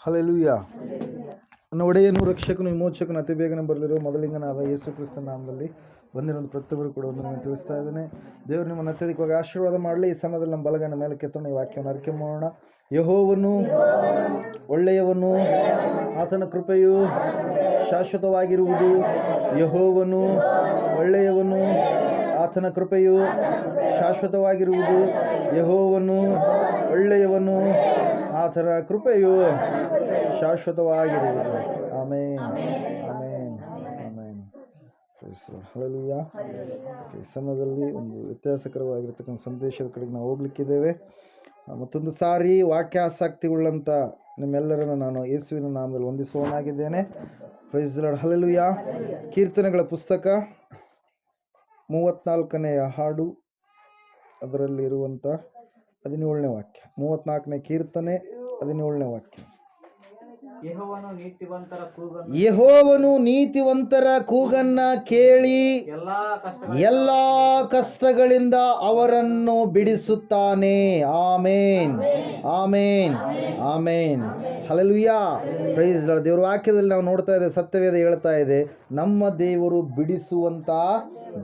Hallelujah. ನನ್ನ ಒಡೆಯನು ರಕ್ಷಕನು ವಿಮೋಚಕನು ಅತಿ ಬೇಗನೆ ಬರಲಿರುವ ಮೊದಲಿಂಗನಾದ ಯೇಸು ಕ್ರಿಸ್ತನ ನಾಮದಲ್ಲಿ ಬಂದಿರೋದು ಪ್ರತಿಯೊಬ್ಬರು ಕೂಡ ಒಂದು ನಾನು ತಿಳಿಸ್ತಾ ಇದ್ದೇನೆ. ದೇವರು ನಿಮ್ಮನ್ನು ಅತ್ಯಧಿಕವಾಗಿ ಆಶೀರ್ವಾದ ಮಾಡಲಿ. ಈ ಸಮಯದಲ್ಲಿ ನಮ್ಮ ಬಲಗೈನ ಮೇಲೆ ಕೆತ್ತೋಣ, ಈ ವಾಕ್ಯವನ್ನು ಅರಿಕೆ ಮಾಡೋಣ. ಯೆಹೋವನು ಒಳ್ಳೆಯವನು, ಆತನ ಕೃಪೆಯು ಶಾಶ್ವತವಾಗಿರುವುದು. ಯೆಹೋವನು ಒಳ್ಳೆಯವನು, ಆತನ ಕೃಪೆಯು ಶಾಶ್ವತವಾಗಿರುವುದು. ಯೆಹೋವನು ಒಳ್ಳೆಯವನು, ಆತನ ಕೃಪೆಯು ಶಾಶ್ವತವಾಗಿರುವುದು. ಆಮೇನ್, ಆಮೇನ್, ಆಮೇನ್. ಹಲ್ಲೆಲೂಯಾ. ಈ ಸಮಯದಲ್ಲಿ ಒಂದು ವ್ಯತ್ಯಾಸಕರವಾಗಿರ್ತಕ್ಕಂಥ ಸಂದೇಶದ ಕಡೆಗೆ ನಾವು ಹೋಗ್ಲಿಕ್ಕಿದ್ದೇವೆ. ಮತ್ತೊಂದು ಸಾರಿ ವಾಕ್ಯಾಸಕ್ತಿವುಳ್ಳಂಥ ನಿಮ್ಮೆಲ್ಲರನ್ನು ನಾನು ಯೇಸುವಿನ ನಾಮದಲ್ಲಿ ವಂದಿಸುವನಾಗಿದ್ದೇನೆ. Praise the Lord. ಹಲ್ಲೆಲೂಯಾ. ಕೀರ್ತನೆಗಳ ಪುಸ್ತಕ 34ನೇ ಹಾಡು, ಅದರಲ್ಲಿ ಇರುವಂಥ 17ನೇ ವಾಕ್ಯ. 34ನೇ ಕೀರ್ತನೆ 17ನೇ ವಾಕ್ಯ. ಯೆಹೋವನು ನೀತಿವಂತರ ಕೂಗನ್ನ ಕೇಳಿ ಎಲ್ಲ ಕಷ್ಟಗಳಿಂದ ಅವರನ್ನು ಬಿಡಿಸುತ್ತಾನೆ. Amen, amen, amen. Hallelujah. Praise Lord. ದೇವರ ವಾಕ್ಯದಲ್ಲಿ ನಾವು ನೋಡ್ತಾ ಇದ್ದೇವೆ, ಸತ್ಯವೇದ ಹೇಳ್ತಾ ಇದೆ, ನಮ್ಮ ದೇವರು ಬಿಡಿಸುವಂತ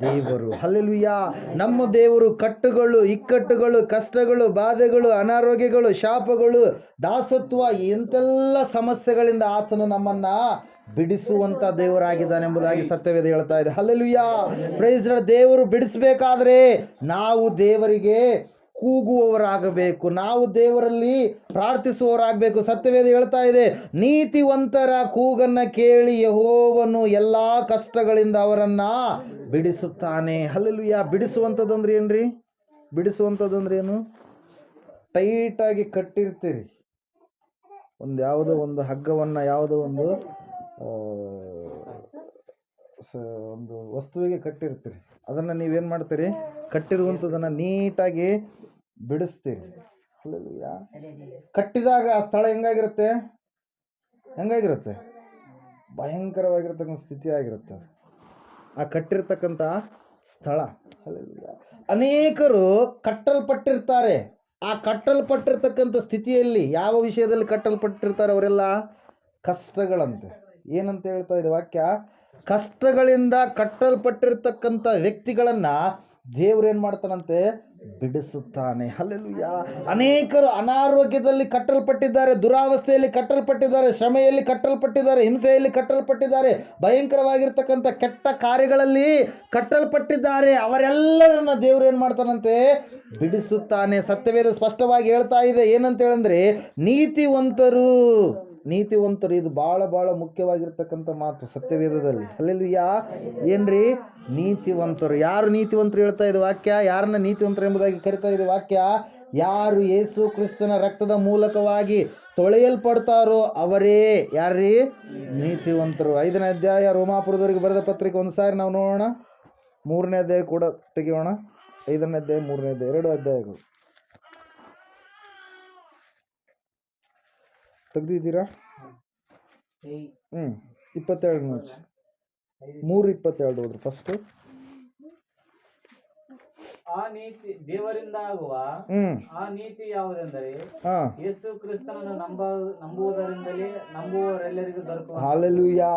ದೇವರು. ಹಲ್ಲೆಲೂಯಾ. ನಮ್ಮ ದೇವರು ಕಟ್ಟುಗಳು, ಇಕ್ಕಟ್ಟುಗಳು, ಕಷ್ಟಗಳು, ಬಾಧೆಗಳು, ಅನಾರೋಗ್ಯಗಳು, ಶಾಪಗಳು, ದಾಸತ್ವ, ಎಂತೆಲ್ಲ ಸಮಸ್ಯೆಗಳಿಂದ ಆತನು ನಮ್ಮನ್ನ ಬಿಡಿಸುವಂತ ದೇವರಾಗಿದ್ದಾನೆ ಎಂಬುದಾಗಿ ಸತ್ಯವೇದ ಹೇಳ್ತಾ ಇದೆ. ಹಲ್ಲೆಲೂಯಾ. Praise Lord. ದೇವರು ಬಿಡಿಸಬೇಕಾದ್ರೆ ನಾವು ದೇವರಿಗೆ ಕೂಗುವವರಾಗಬೇಕು, ನಾವು ದೇವರಲ್ಲಿ ಪ್ರಾರ್ಥಿಸುವವರಾಗಬೇಕು. ಸತ್ಯವೇದ ಹೇಳ್ತಾ ಇದೆ, ನೀತಿವಂತರ ಕೂಗನ್ನ ಕೇಳಿ ಯೆಹೋವನು ಎಲ್ಲ ಕಷ್ಟಗಳಿಂದ ಅವರನ್ನ ಬಿಡಿಸುತ್ತಾನೆ. ಹಲ್ಲೆಲೂಯಾ. ಬಿಡಿಸುವಂಥದ್ದಂದ್ರೆ ಏನ್ರಿ? ಬಿಡಿಸುವಂಥದ್ದಂದ್ರೆ ಏನು? ಟೈಟಾಗಿ ಕಟ್ಟಿರ್ತೀರಿ ಯಾವುದೋ ಒಂದು ಹಗ್ಗವನ್ನು, ಯಾವುದೋ ಒಂದು ವಸ್ತುವಿಗೆ ಕಟ್ಟಿರ್ತೀರಿ. ಅದನ್ನು ನೀವೇನು ಮಾಡ್ತೀರಿ? ಕಟ್ಟಿರುವಂಥದ್ದನ್ನು ನೀಟಾಗಿ ಬಿಡಿಸ್ತೀರಿ. ಹಲ್ಲೆಲೂಯಾ. ಕಟ್ಟಿದಾಗ ಆ ಸ್ಥಳ ಹೆಂಗಾಗಿರುತ್ತೆ? ಭಯಂಕರವಾಗಿರ್ತಕ್ಕಂಥ ಸ್ಥಿತಿ ಆಗಿರುತ್ತೆ ಅದು, ಆ ಕಟ್ಟಿರ್ತಕ್ಕಂಥ ಸ್ಥಳ. ಹಲ್ಲೆಲೂಯಾ. ಅನೇಕರು ಕಟ್ಟಲ್ಪಟ್ಟಿರ್ತಾರೆ. ಆ ಕಟ್ಟಲ್ಪಟ್ಟಿರ್ತಕ್ಕಂಥ ಸ್ಥಿತಿಯಲ್ಲಿ ಯಾವ ವಿಷಯದಲ್ಲಿ ಕಟ್ಟಲ್ಪಟ್ಟಿರ್ತಾರೆ ಅವರೆಲ್ಲ? ಕಷ್ಟಗಳಂತೆ. ಏನಂತ ಹೇಳ್ತಾ ಇದೆ ವಾಕ್ಯ? ಕಷ್ಟಗಳಿಂದ ಕಟ್ಟಲ್ಪಟ್ಟಿರ್ತಕ್ಕಂಥ ವ್ಯಕ್ತಿಗಳನ್ನ ದೇವ್ರು ಏನು ಮಾಡ್ತಾನಂತೆ? ಬಿಡಿಸುತ್ತಾನೆ. ಹಲ್ಲೆಲೂಯಾ. ಅನೇಕರು ಅನಾರೋಗ್ಯದಲ್ಲಿ ಕಟ್ಟಲ್ಪಟ್ಟಿದ್ದಾರೆ, ದುರಾವಸ್ಥೆಯಲ್ಲಿ ಕಟ್ಟಲ್ಪಟ್ಟಿದ್ದಾರೆ, ಶ್ರಮೆಯಲ್ಲಿ ಕಟ್ಟಲ್ಪಟ್ಟಿದ್ದಾರೆ, ಹಿಂಸೆಯಲ್ಲಿ ಕಟ್ಟಲ್ಪಟ್ಟಿದ್ದಾರೆ, ಭಯಂಕರವಾಗಿರ್ತಕ್ಕಂಥ ಕೆಟ್ಟ ಕಾರ್ಯಗಳಲ್ಲಿ ಕಟ್ಟಲ್ಪಟ್ಟಿದ್ದಾರೆ. ಅವರೆಲ್ಲರನ್ನ ದೇವ್ರು ಏನು ಮಾಡ್ತಾನಂತೆ? ಬಿಡಿಸುತ್ತಾನೆ. ಸತ್ಯವೇದ ಸ್ಪಷ್ಟವಾಗಿ ಹೇಳ್ತಾ ಇದೆ. ಏನಂತ ಹೇಳಿದ್ರೆ, ನೀತಿವಂತರು. ಇದು ಬಹಳ ಮುಖ್ಯವಾಗಿರ್ತಕ್ಕಂಥ ಮಾತು ಸತ್ಯವೇದದಲ್ಲಿ. ಹಲ್ಲೆಲೂಯಾ. ಏನ್ರಿ? ನೀತಿವಂತರು. ಯಾರು ನೀತಿವಂತರು ಹೇಳ್ತಾ ಇದೆ ವಾಕ್ಯ? ಯಾರನ್ನ ನೀತಿವಂತರು ಎಂಬುದಾಗಿ ಕರಿತಾ ಇದೆ ವಾಕ್ಯ? ಯಾರು ಯೇಸು ಕ್ರಿಸ್ತನ ರಕ್ತದ ಮೂಲಕವಾಗಿ ತೊಳೆಯಲ್ಪಡ್ತಾರೋ ಅವರೇ ಯಾರ್ರೀ? ನೀತಿವಂತರು. 5ನೇ ಅಧ್ಯಾಯ ರೋಮಾಪುರದವರಿಗೆ ಬರೆದ ಪತ್ರಿಕೆ ಒಂದು ಸಾರಿ ನಾವು ನೋಡೋಣ. 3ನೇ ಅಧ್ಯಾಯ ಕೂಡ ತೆಗೆಯೋಣ. 5ನೇ ಅಧ್ಯಾಯ, 3ನೇ ಅಧ್ಯಾಯ, 2 ಅಧ್ಯಾಯಗಳು ತೆಗೆದಿದ್ದೀರಾ? 22 ನಿಮಿಷ 3:22 ಹೋದ್ರು ಫಸ್ಟ್. ಆ ನೀತಿ ದೇವರಿಂದ ಆಗುವ ಆ ನೀತಿ ಯಾವುದೆಂದರೆ ಯೇಸು ಕ್ರಿಸ್ತನನ್ನು ನಂಬುವುದರಿಂದಲೇ ನಂಬುವವರೆಲ್ಲರಿಗೂ ದೊರಕುವ. ಹಲ್ಲೆಲೂಯಾ.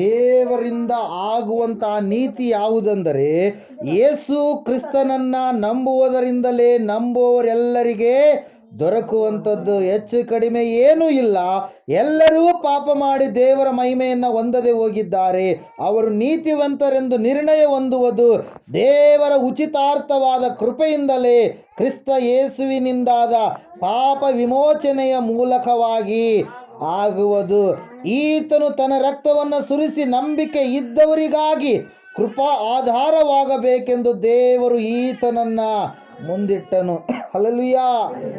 ದೇವರಿಂದ ಆಗುವಂತ ನೀತಿ ಯಾವುದೆಂದರೆ ಯೇಸು ಕ್ರಿಸ್ತನನ್ನ ನಂಬುವುದರಿಂದಲೇ ನಂಬುವವರೆಲ್ಲರಿಗೆ ದೊರಕುವಂಥದ್ದು. ಹೆಚ್ಚು ಕಡಿಮೆ ಏನೂ ಇಲ್ಲ. ಎಲ್ಲರೂ ಪಾಪ ಮಾಡಿ ದೇವರ ಮಹಿಮೆಯನ್ನು ಹೊಂದದೆ ಹೋಗಿದ್ದಾರೆ. ಅವರು ನೀತಿವಂತರೆಂದು ನಿರ್ಣಯ ಹೊಂದುವುದು ದೇವರ ಉಚಿತಾರ್ಥವಾದ ಕೃಪೆಯಿಂದಲೇ ಕ್ರಿಸ್ತ ಯೇಸುವಿನಿಂದಾದ ಪಾಪ ವಿಮೋಚನೆಯ ಮೂಲಕವಾಗಿ ಆಗುವುದು. ಈತನು ತನ್ನ ರಕ್ತವನ್ನು ಸುರಿಸಿ ನಂಬಿಕೆ ಇದ್ದವರಿಗಾಗಿ ಕೃಪಾ ಆಧಾರವಾಗಬೇಕೆಂದು ದೇವರು ಈತನನ್ನ ಮುಂದಿಟ್ಟನು. ಹಲ್ಲೆಲೂಯಾ.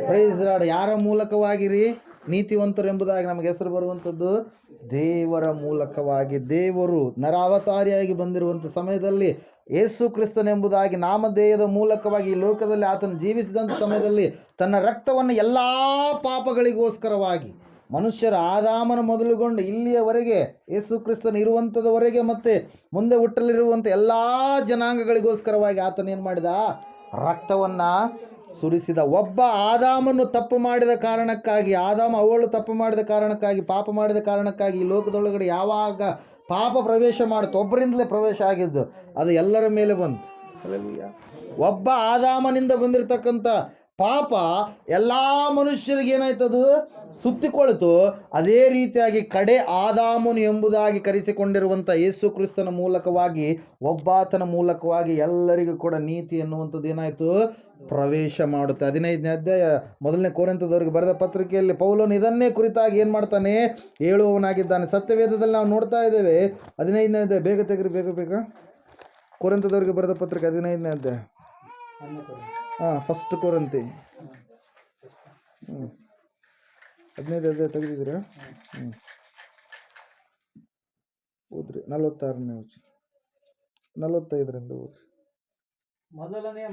Praise the Lord. ಯಾರ ಮೂಲಕವಾಗಿರಿ ನೀತಿವಂತರು ಎಂಬುದಾಗಿ ನಮಗೆ ಹೆಸರು ಬರುವಂಥದ್ದು? ದೇವರ ಮೂಲಕವಾಗಿ. ದೇವರು ನರಾವತಾರಿಯಾಗಿ ಬಂದಿರುವಂಥ ಸಮಯದಲ್ಲಿ ಯೇಸು ಕ್ರಿಸ್ತನೆಂಬುದಾಗಿ ನಾಮಧೇಯದ ಮೂಲಕವಾಗಿ ಈ ಲೋಕದಲ್ಲಿ ಆತನು ಜೀವಿಸಿದಂಥ ಸಮಯದಲ್ಲಿ ತನ್ನ ರಕ್ತವನ್ನು ಎಲ್ಲ ಪಾಪಗಳಿಗೋಸ್ಕರವಾಗಿ ಮನುಷ್ಯರ ಆದಾಮನ ಮೊದಲುಗೊಂಡು ಇಲ್ಲಿಯವರೆಗೆ ಯೇಸು ಕ್ರಿಸ್ತನ ಇರುವಂಥದವರೆಗೆ ಮತ್ತು ಮುಂದೆ ಹುಟ್ಟಲಿರುವಂಥ ಎಲ್ಲ ಜನಾಂಗಗಳಿಗೋಸ್ಕರವಾಗಿ ಆತನೇನು ಮಾಡಿದ? ರಕ್ತವನ್ನು ಸುರಿಸಿದ. ಒಬ್ಬ ಆದಾಮನು ತಪ್ಪು ಮಾಡಿದ ಕಾರಣಕ್ಕಾಗಿ, ಅವಳು ತಪ್ಪು ಮಾಡಿದ ಕಾರಣಕ್ಕಾಗಿ, ಪಾಪ ಮಾಡಿದ ಕಾರಣಕ್ಕಾಗಿ ಈ ಲೋಕದೊಳಗಡೆ ಯಾವಾಗ ಪಾಪ ಪ್ರವೇಶ ಮಾಡುತ್ತೆ, ಒಬ್ಬರಿಂದಲೇ ಪ್ರವೇಶ ಆಗಿದ್ದು, ಅದು ಎಲ್ಲರ ಮೇಲೆ ಬಂತು. ಹಲ್ಲೆಲೂಯಾ. ಒಬ್ಬ ಆದಾಮನಿಂದ ಬಂದಿರತಕ್ಕಂಥ ಪಾಪ ಎಲ್ಲ ಮನುಷ್ಯರಿಗೆ ಏನಾಯ್ತದು ಸುತ್ತಿಕೊಳ್ತು. ಅದೇ ರೀತಿಯಾಗಿ ಕಡೆ ಆದಾಮನು ಎಂಬುದಾಗಿ ಕರೆಸಿಕೊಂಡಿರುವಂಥ ಯೇಸು ಕ್ರಿಸ್ತನ ಮೂಲಕವಾಗಿ, ಒಬ್ಬಾತನ ಮೂಲಕವಾಗಿ ಎಲ್ಲರಿಗೂ ಕೂಡ ನೀತಿ ಎನ್ನುವಂಥದ್ದು ಏನಾಯಿತು ಪ್ರವೇಶ ಮಾಡುತ್ತೆ. 15ನೇ ಅಧ್ಯಾಯ 1ನೇ ಕೊರಿಂಥದವರಿಗೆ ಬರೆದ ಪತ್ರಿಕೆಯಲ್ಲಿ ಪೌಲನು ಇದನ್ನೇ ಕುರಿತಾಗಿ ಏನು ಮಾಡ್ತಾನೆ, ಹೇಳುವವನಾಗಿದ್ದಾನೆ. ಸತ್ಯವೇದದಲ್ಲಿ ನಾವು ನೋಡ್ತಾ ಇದ್ದೇವೆ. 15ನೇ ಅಧ್ಯಾಯ ಬೇಗ ತೆಗ್ರಿ, ಬೇಗ ಕೊರಿಂಥದವರಿಗೆ ಬರೆದ ಪತ್ರಿಕೆ 15ನೇ ಅಧ್ಯಾಯ. ಫಸ್ಟ್ ಕೊರಿಂಥಿ 15ನೇ ಅಧ್ಯಾಯ ತೆಗೆದಿದ್ದೀರಾ? ಓದ್ರಿ 46ನೇ ವಚನ 45ರಿಂದ ಓದ್ರಿ. ಮೊದಲನೆಯ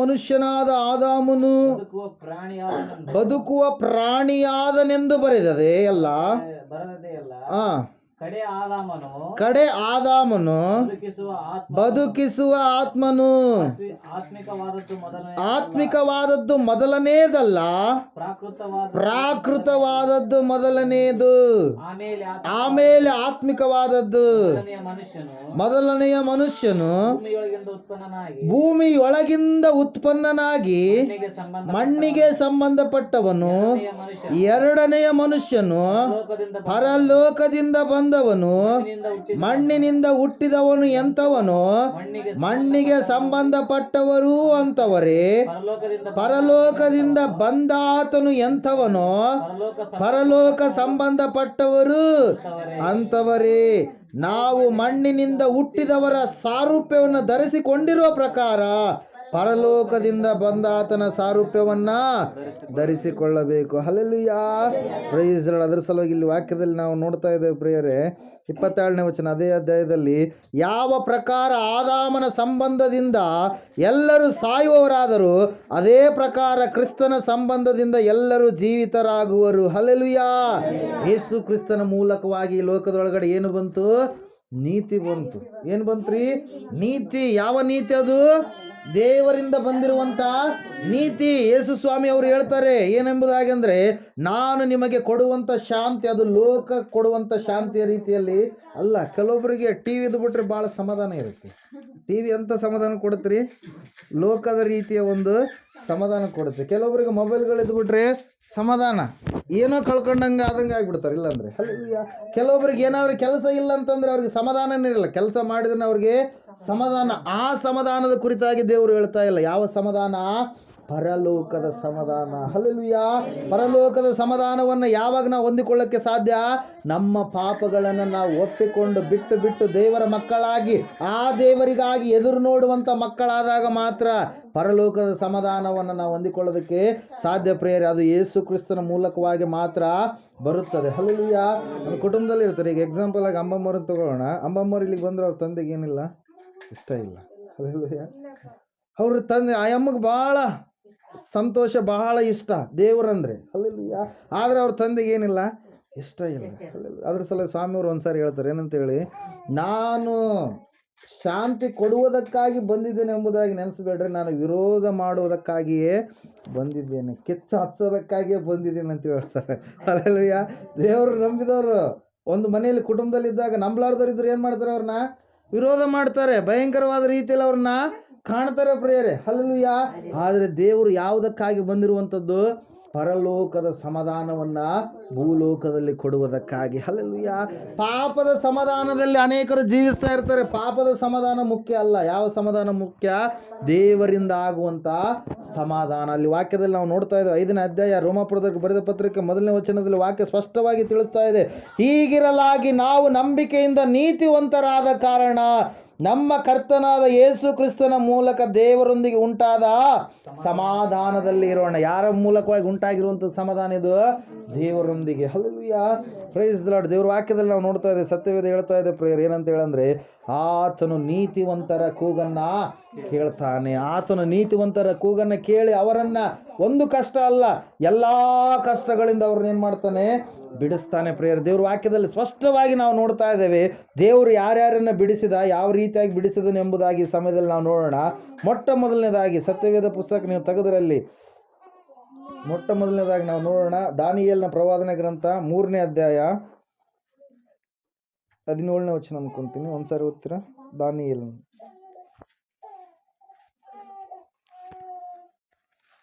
ಮನುಷ್ಯನಾದ ಆದಾಮನು ಬದುಕುವ ಪ್ರಾಣಿಯಾದನೆಂದು ಬರೆದದೆ ಅಲ್ಲ. ಕಡೆ ಆದಾಮನು ಬದುಕಿಸುವ ಆತ್ಮನು. ಆತ್ಮಿಕವಾದದ್ದು ಮೊದಲನೇದಲ್ಲ, ಪ್ರಾಕೃತವಾದದ್ದು ಮೊದಲನೇದು, ಆಮೇಲೆ ಆತ್ಮಿಕವಾದದ್ದು. ಮೊದಲನೆಯ ಮನುಷ್ಯನು ಭೂಮಿಯೊಳಗಿಂದ ಉತ್ಪನ್ನನಾಗಿ ಮಣ್ಣಿಗೆ ಸಂಬಂಧಪಟ್ಟವನು. ಎರಡನೆಯ ಮನುಷ್ಯನು ಪರಲೋಕದಿಂದ ಬಂದವನು, ಮಣ್ಣಿನಿಂದ ಹುಟ್ಟಿದವನು ಎಂಥವನು, ಮಣ್ಣಿಗೆ ಸಂಬಂಧಪಟ್ಟವರು ಅಂತವರೇ. ಪರಲೋಕದಿಂದ ಬಂದಾತನು ಎಂಥವನೋ, ಪರಲೋಕ ಸಂಬಂಧಪಟ್ಟವರು ಅಂತವರೇ. ನಾವು ಮಣ್ಣಿನಿಂದ ಹುಟ್ಟಿದವರ ಸಾರೂಪ್ಯವನ್ನು ಧರಿಸಿಕೊಂಡಿರುವ ಪ್ರಕಾರ ಪರಲೋಕದಿಂದ ಬಂದಾತನ ಸಾರೂಪ್ಯವನ್ನ ಧರಿಸಿಕೊಳ್ಳಬೇಕು. Hallelujah, praise Lord. ಅದರ ಸಲುವಾಗಿ ಇಲ್ಲಿ ವಾಕ್ಯದಲ್ಲಿ ನಾವು ನೋಡ್ತಾ ಇದ್ದೇವೆ ಪ್ರಿಯರೇ, 27ನೇ ವಚನ ಅದೇ ಅಧ್ಯಾಯದಲ್ಲಿ, ಯಾವ ಪ್ರಕಾರ ಆದಾಮನ ಸಂಬಂಧದಿಂದ ಎಲ್ಲರೂ ಸಾಯುವವರಾದರೂ ಅದೇ ಪ್ರಕಾರ ಕ್ರಿಸ್ತನ ಸಂಬಂಧದಿಂದ ಎಲ್ಲರೂ ಜೀವಿತರಾಗುವರು. ಹಲ್ಲೆಲೂಯಾ. ಯೇಸು ಕ್ರಿಸ್ತನ ಮೂಲಕವಾಗಿ ಈ ಲೋಕದೊಳಗಡೆ ಏನು ಬಂತು? ನೀತಿ ಬಂತು. ಏನು ಬಂತ್ರಿ? ನೀತಿ. ಯಾವ ನೀತಿ ಅದು? ದೇವರಿಂದ ಬಂದಿರುವಂಥ ನೀತಿ. ಯೇಸು ಸ್ವಾಮಿ ಅವರು ಹೇಳ್ತಾರೆ ಏನೆಂಬುದಾಗಿ ಅಂದರೆ, ನಾನು ನಿಮಗೆ ಕೊಡುವಂಥ ಶಾಂತಿ ಅದು ಲೋಕ ಕೊಡುವಂಥ ಶಾಂತಿಯ ರೀತಿಯಲ್ಲಿ ಅಲ್ಲ. ಕೆಲವೊಬ್ಬರಿಗೆ ಟಿ ವಿ ಬಿಟ್ರೆ ಭಾಳ ಸಮಾಧಾನ ಇರುತ್ತೆ. ಟಿ ವಿ ಅಂತ ಸಮಾಧಾನ ಕೊಡುತ್ತೀರಿ, ಲೋಕದ ರೀತಿಯ ಒಂದು ಸಮಾಧಾನ ಕೊಡುತ್ತೆ. ಕೆಲವೊಬ್ಬರಿಗೆ ಮೊಬೈಲ್ಗಳು ಬಿಟ್ರೆ ಸಮಾಧಾನ ಏನೋ ಕಳ್ಕೊಂಡಂಗೆ ಆದಂಗೆ ಆಗಿಬಿಡ್ತಾರೆ. ಇಲ್ಲಾಂದರೆ ಹಲ್ಲೆಲೂಯಾ. ಕೆಲವೊಬ್ರಿಗೆ ಏನಾದರೂ ಕೆಲಸ ಇಲ್ಲ ಅಂತಂದರೆ ಅವ್ರಿಗೆ ಸಮಾಧಾನನೇ ಇರಲ್ಲ. ಕೆಲಸ ಮಾಡಿದ್ರೆ ಅವ್ರಿಗೆ ಸಮಾಧಾನ. ಆ ಸಮಾಧಾನದ ಕುರಿತಾಗಿ ದೇವರು ಹೇಳ್ತಾ ಇಲ್ಲ. ಯಾವ ಸಮಾಧಾನ? ಪರಲೋಕದ ಸಮಾಧಾನ. ಹಲ್ಲೆಲೂಯಾ. ಪರಲೋಕದ ಸಮಾಧಾನವನ್ನು ಯಾವಾಗ ನಾವು ಹೊಂದಿಕೊಳ್ಳಕ್ಕೆ ಸಾಧ್ಯ? ನಮ್ಮ ಪಾಪಗಳನ್ನು ನಾವು ಒಪ್ಪಿಕೊಂಡು ಬಿಟ್ಟು ದೇವರ ಮಕ್ಕಳಾಗಿ, ಆ ದೇವರಿಗಾಗಿ ಎದುರು ನೋಡುವಂಥ ಮಕ್ಕಳಾದಾಗ ಮಾತ್ರ ಪರಲೋಕದ ಸಮಾಧಾನವನ್ನು ನಾವು ಹೊಂದಿಕೊಳ್ಳೋದಕ್ಕೆ ಸಾಧ್ಯ ಪ್ರಿಯರೇ. ಅದು ಯೇಸು ಕ್ರಿಸ್ತನ ಮೂಲಕವಾಗಿ ಮಾತ್ರ ಬರುತ್ತದೆ. ಹಲ್ಲೆಲೂಯಾ. ನಮ್ಮ ಕುಟುಂಬದಲ್ಲಿ ಇರ್ತಾರೆ. ಈಗ ಎಕ್ಸಾಂಪಲ್ ಆಗಿ ಅಂಬಮ್ಮವ್ರನ್ನ ತಗೊಳ್ಳೋಣ. ಅಂಬಮ್ಮವ್ರು ಇಲ್ಲಿಗೆ ಬಂದ್ರೆ ಅವ್ರ ತಂದೆಗೆ ಏನಿಲ್ಲ, ಇಷ್ಟ ಇಲ್ಲ. ಹಲ್ಲೆಲೂಯಾ. ಅವ್ರ ತಂದೆ ಆ ಅಮ್ಮಗೆ ಭಾಳ ಸಂತೋಷ, ಬಹಳ ಇಷ್ಟ ದೇವರಂದ್ರೆ. ಹಲ್ಲೆಲೂಯಾ. ಆದರೆ ಅವ್ರ ತಂದೆಗೆ ಏನಿಲ್ಲ, ಇಷ್ಟ ಇಲ್ಲ. ಅದ್ರ ಸಲ ಸ್ವಾಮಿಯವರು ಒಂದ್ಸಾರಿ ಹೇಳ್ತಾರೆ ಏನಂತೇಳಿ, ನಾನು ಶಾಂತಿ ಕೊಡುವುದಕ್ಕಾಗಿ ಬಂದಿದ್ದೇನೆ ಎಂಬುದಾಗಿ ನೆನೆಸಬೇಡ್ರಿ, ನಾನು ವಿರೋಧ ಮಾಡುವುದಕ್ಕಾಗಿಯೇ ಬಂದಿದ್ದೇನೆ, ಕೆಚ್ಚ ಹಚ್ಚೋದಕ್ಕಾಗಿಯೇ ಬಂದಿದ್ದೇನೆ ಅಂತ ಹೇಳ್ತಾರೆ. ಹಲ್ಲೆಲೂಯಾ. ದೇವರು ನಂಬಿದವರು ಒಂದು ಮನೆಯಲ್ಲಿ ಕುಟುಂಬದಲ್ಲಿದ್ದಾಗ ನಂಬಲಾರ್ದವ್ರು ಇದ್ರು ಏನು ಮಾಡ್ತಾರೆ? ಅವ್ರನ್ನ ವಿರೋಧ ಮಾಡ್ತಾರೆ, ಭಯಂಕರವಾದ ರೀತಿಯಲ್ಲಿ ಅವ್ರನ್ನ ಕಾಣ್ತಾರೆ ಪ್ರಿಯರೇ. ಹಲ್ಲೆಲೂಯಾ. ಆದರೆ ದೇವರು ಯಾವುದಕ್ಕಾಗಿ ಬಂದಿರುವಂಥದ್ದು? ಪರಲೋಕದ ಸಮಾಧಾನವನ್ನು ಭೂಲೋಕದಲ್ಲಿ ಕೊಡುವುದಕ್ಕಾಗಿ. ಹಲ್ಲೆಲೂಯಾ. ಪಾಪದ ಸಮಾಧಾನದಲ್ಲಿ ಅನೇಕರು ಜೀವಿಸ್ತಾ ಇರ್ತಾರೆ. ಪಾಪದ ಸಮಾಧಾನ ಮುಖ್ಯ ಅಲ್ಲ. ಯಾವ ಸಮಾಧಾನ ಮುಖ್ಯ? ದೇವರಿಂದ ಆಗುವಂಥ ಸಮಾಧಾನ. ಅಲ್ಲಿ ವಾಕ್ಯದಲ್ಲಿ ನಾವು ನೋಡ್ತಾ ಇದ್ದೇವೆ. 5ನೇ ಅಧ್ಯಾಯ ರೋಮಾಪುರದಕ್ಕೆ ಬರೆದ ಪತ್ರಿಕೆ 1ನೇ ವಚನದಲ್ಲಿ ವಾಕ್ಯ ಸ್ಪಷ್ಟವಾಗಿ ತಿಳಿಸ್ತಾ ಇದೆ. ಹೀಗಿರಲಾಗಿ ನಾವು ನಂಬಿಕೆಯಿಂದ ನೀತಿವಂತರಾದ ಕಾರಣ ನಮ್ಮ ಕರ್ತನಾದ ಯೇಸು ಕ್ರಿಸ್ತನ ಮೂಲಕ ದೇವರೊಂದಿಗೆ ಉಂಟಾದ ಸಮಾಧಾನದಲ್ಲಿ ಇರೋಣ. ಯಾರ ಮೂಲಕವಾಗಿ ಉಂಟಾಗಿರುವಂಥ ಸಮಾಧಾನ ಇದು? ದೇವರೊಂದಿಗೆ. ಹಲ್ಲೆಲೂಯಾ. Praise Lord. ದೇವ್ರ ವಾಕ್ಯದಲ್ಲಿ ನಾವು ನೋಡ್ತಾ ಇದ್ದೇವೆ, ಸತ್ಯವೇದ ಹೇಳ್ತಾ ಇದೆ ಪ್ರೇಯರ್ ಏನಂತ ಹೇಳಂದ್ರೆ, ಆತನು ನೀತಿವಂತರ ಕೂಗನ್ನ ಕೇಳ್ತಾನೆ. ಆತನು ನೀತಿವಂತರ ಕೂಗನ್ನ ಕೇಳಿ ಅವರನ್ನ ಒಂದು ಕಷ್ಟ ಅಲ್ಲ ಎಲ್ಲಾ ಕಷ್ಟಗಳಿಂದ ಅವ್ರನ್ನ ಏನ್ ಮಾಡ್ತಾನೆ, ಬಿಡಿಸ್ತಾನೆ ಪ್ರೇಯರ್. ದೇವ್ರ ವಾಕ್ಯದಲ್ಲಿ ಸ್ಪಷ್ಟವಾಗಿ ನಾವು ನೋಡ್ತಾ ಇದ್ದೇವೆ ದೇವರು ಯಾರ್ಯಾರನ್ನ ಬಿಡಿಸಿದ, ಯಾವ ರೀತಿಯಾಗಿ ಬಿಡಿಸಿದನು ಎಂಬುದಾಗಿ ಈ ಸಮಯದಲ್ಲಿ ನಾವು ನೋಡೋಣ. ಮೊಟ್ಟ ಮೊದಲನೇದಾಗಿ ಸತ್ಯವೇದ ಪುಸ್ತಕ ನೀವು ತೆಗೆದರಲ್ಲಿ ಮೊಟ್ಟ ಮೊದಲನೇದಾಗಿ ನಾವು ನೋಡೋಣ, ದಾನಿಯೇಲನ ಪ್ರವಾದನೆ ಗ್ರಂಥ 3ನೇ ಅಧ್ಯಾಯ 17ನೇ ವಚನ ಅನ್ಕೊಂತೀನಿ. ಒಂದ್ಸಾರಿ ಓದ್ತೀರಾ? ದಾನಿಯೇಲ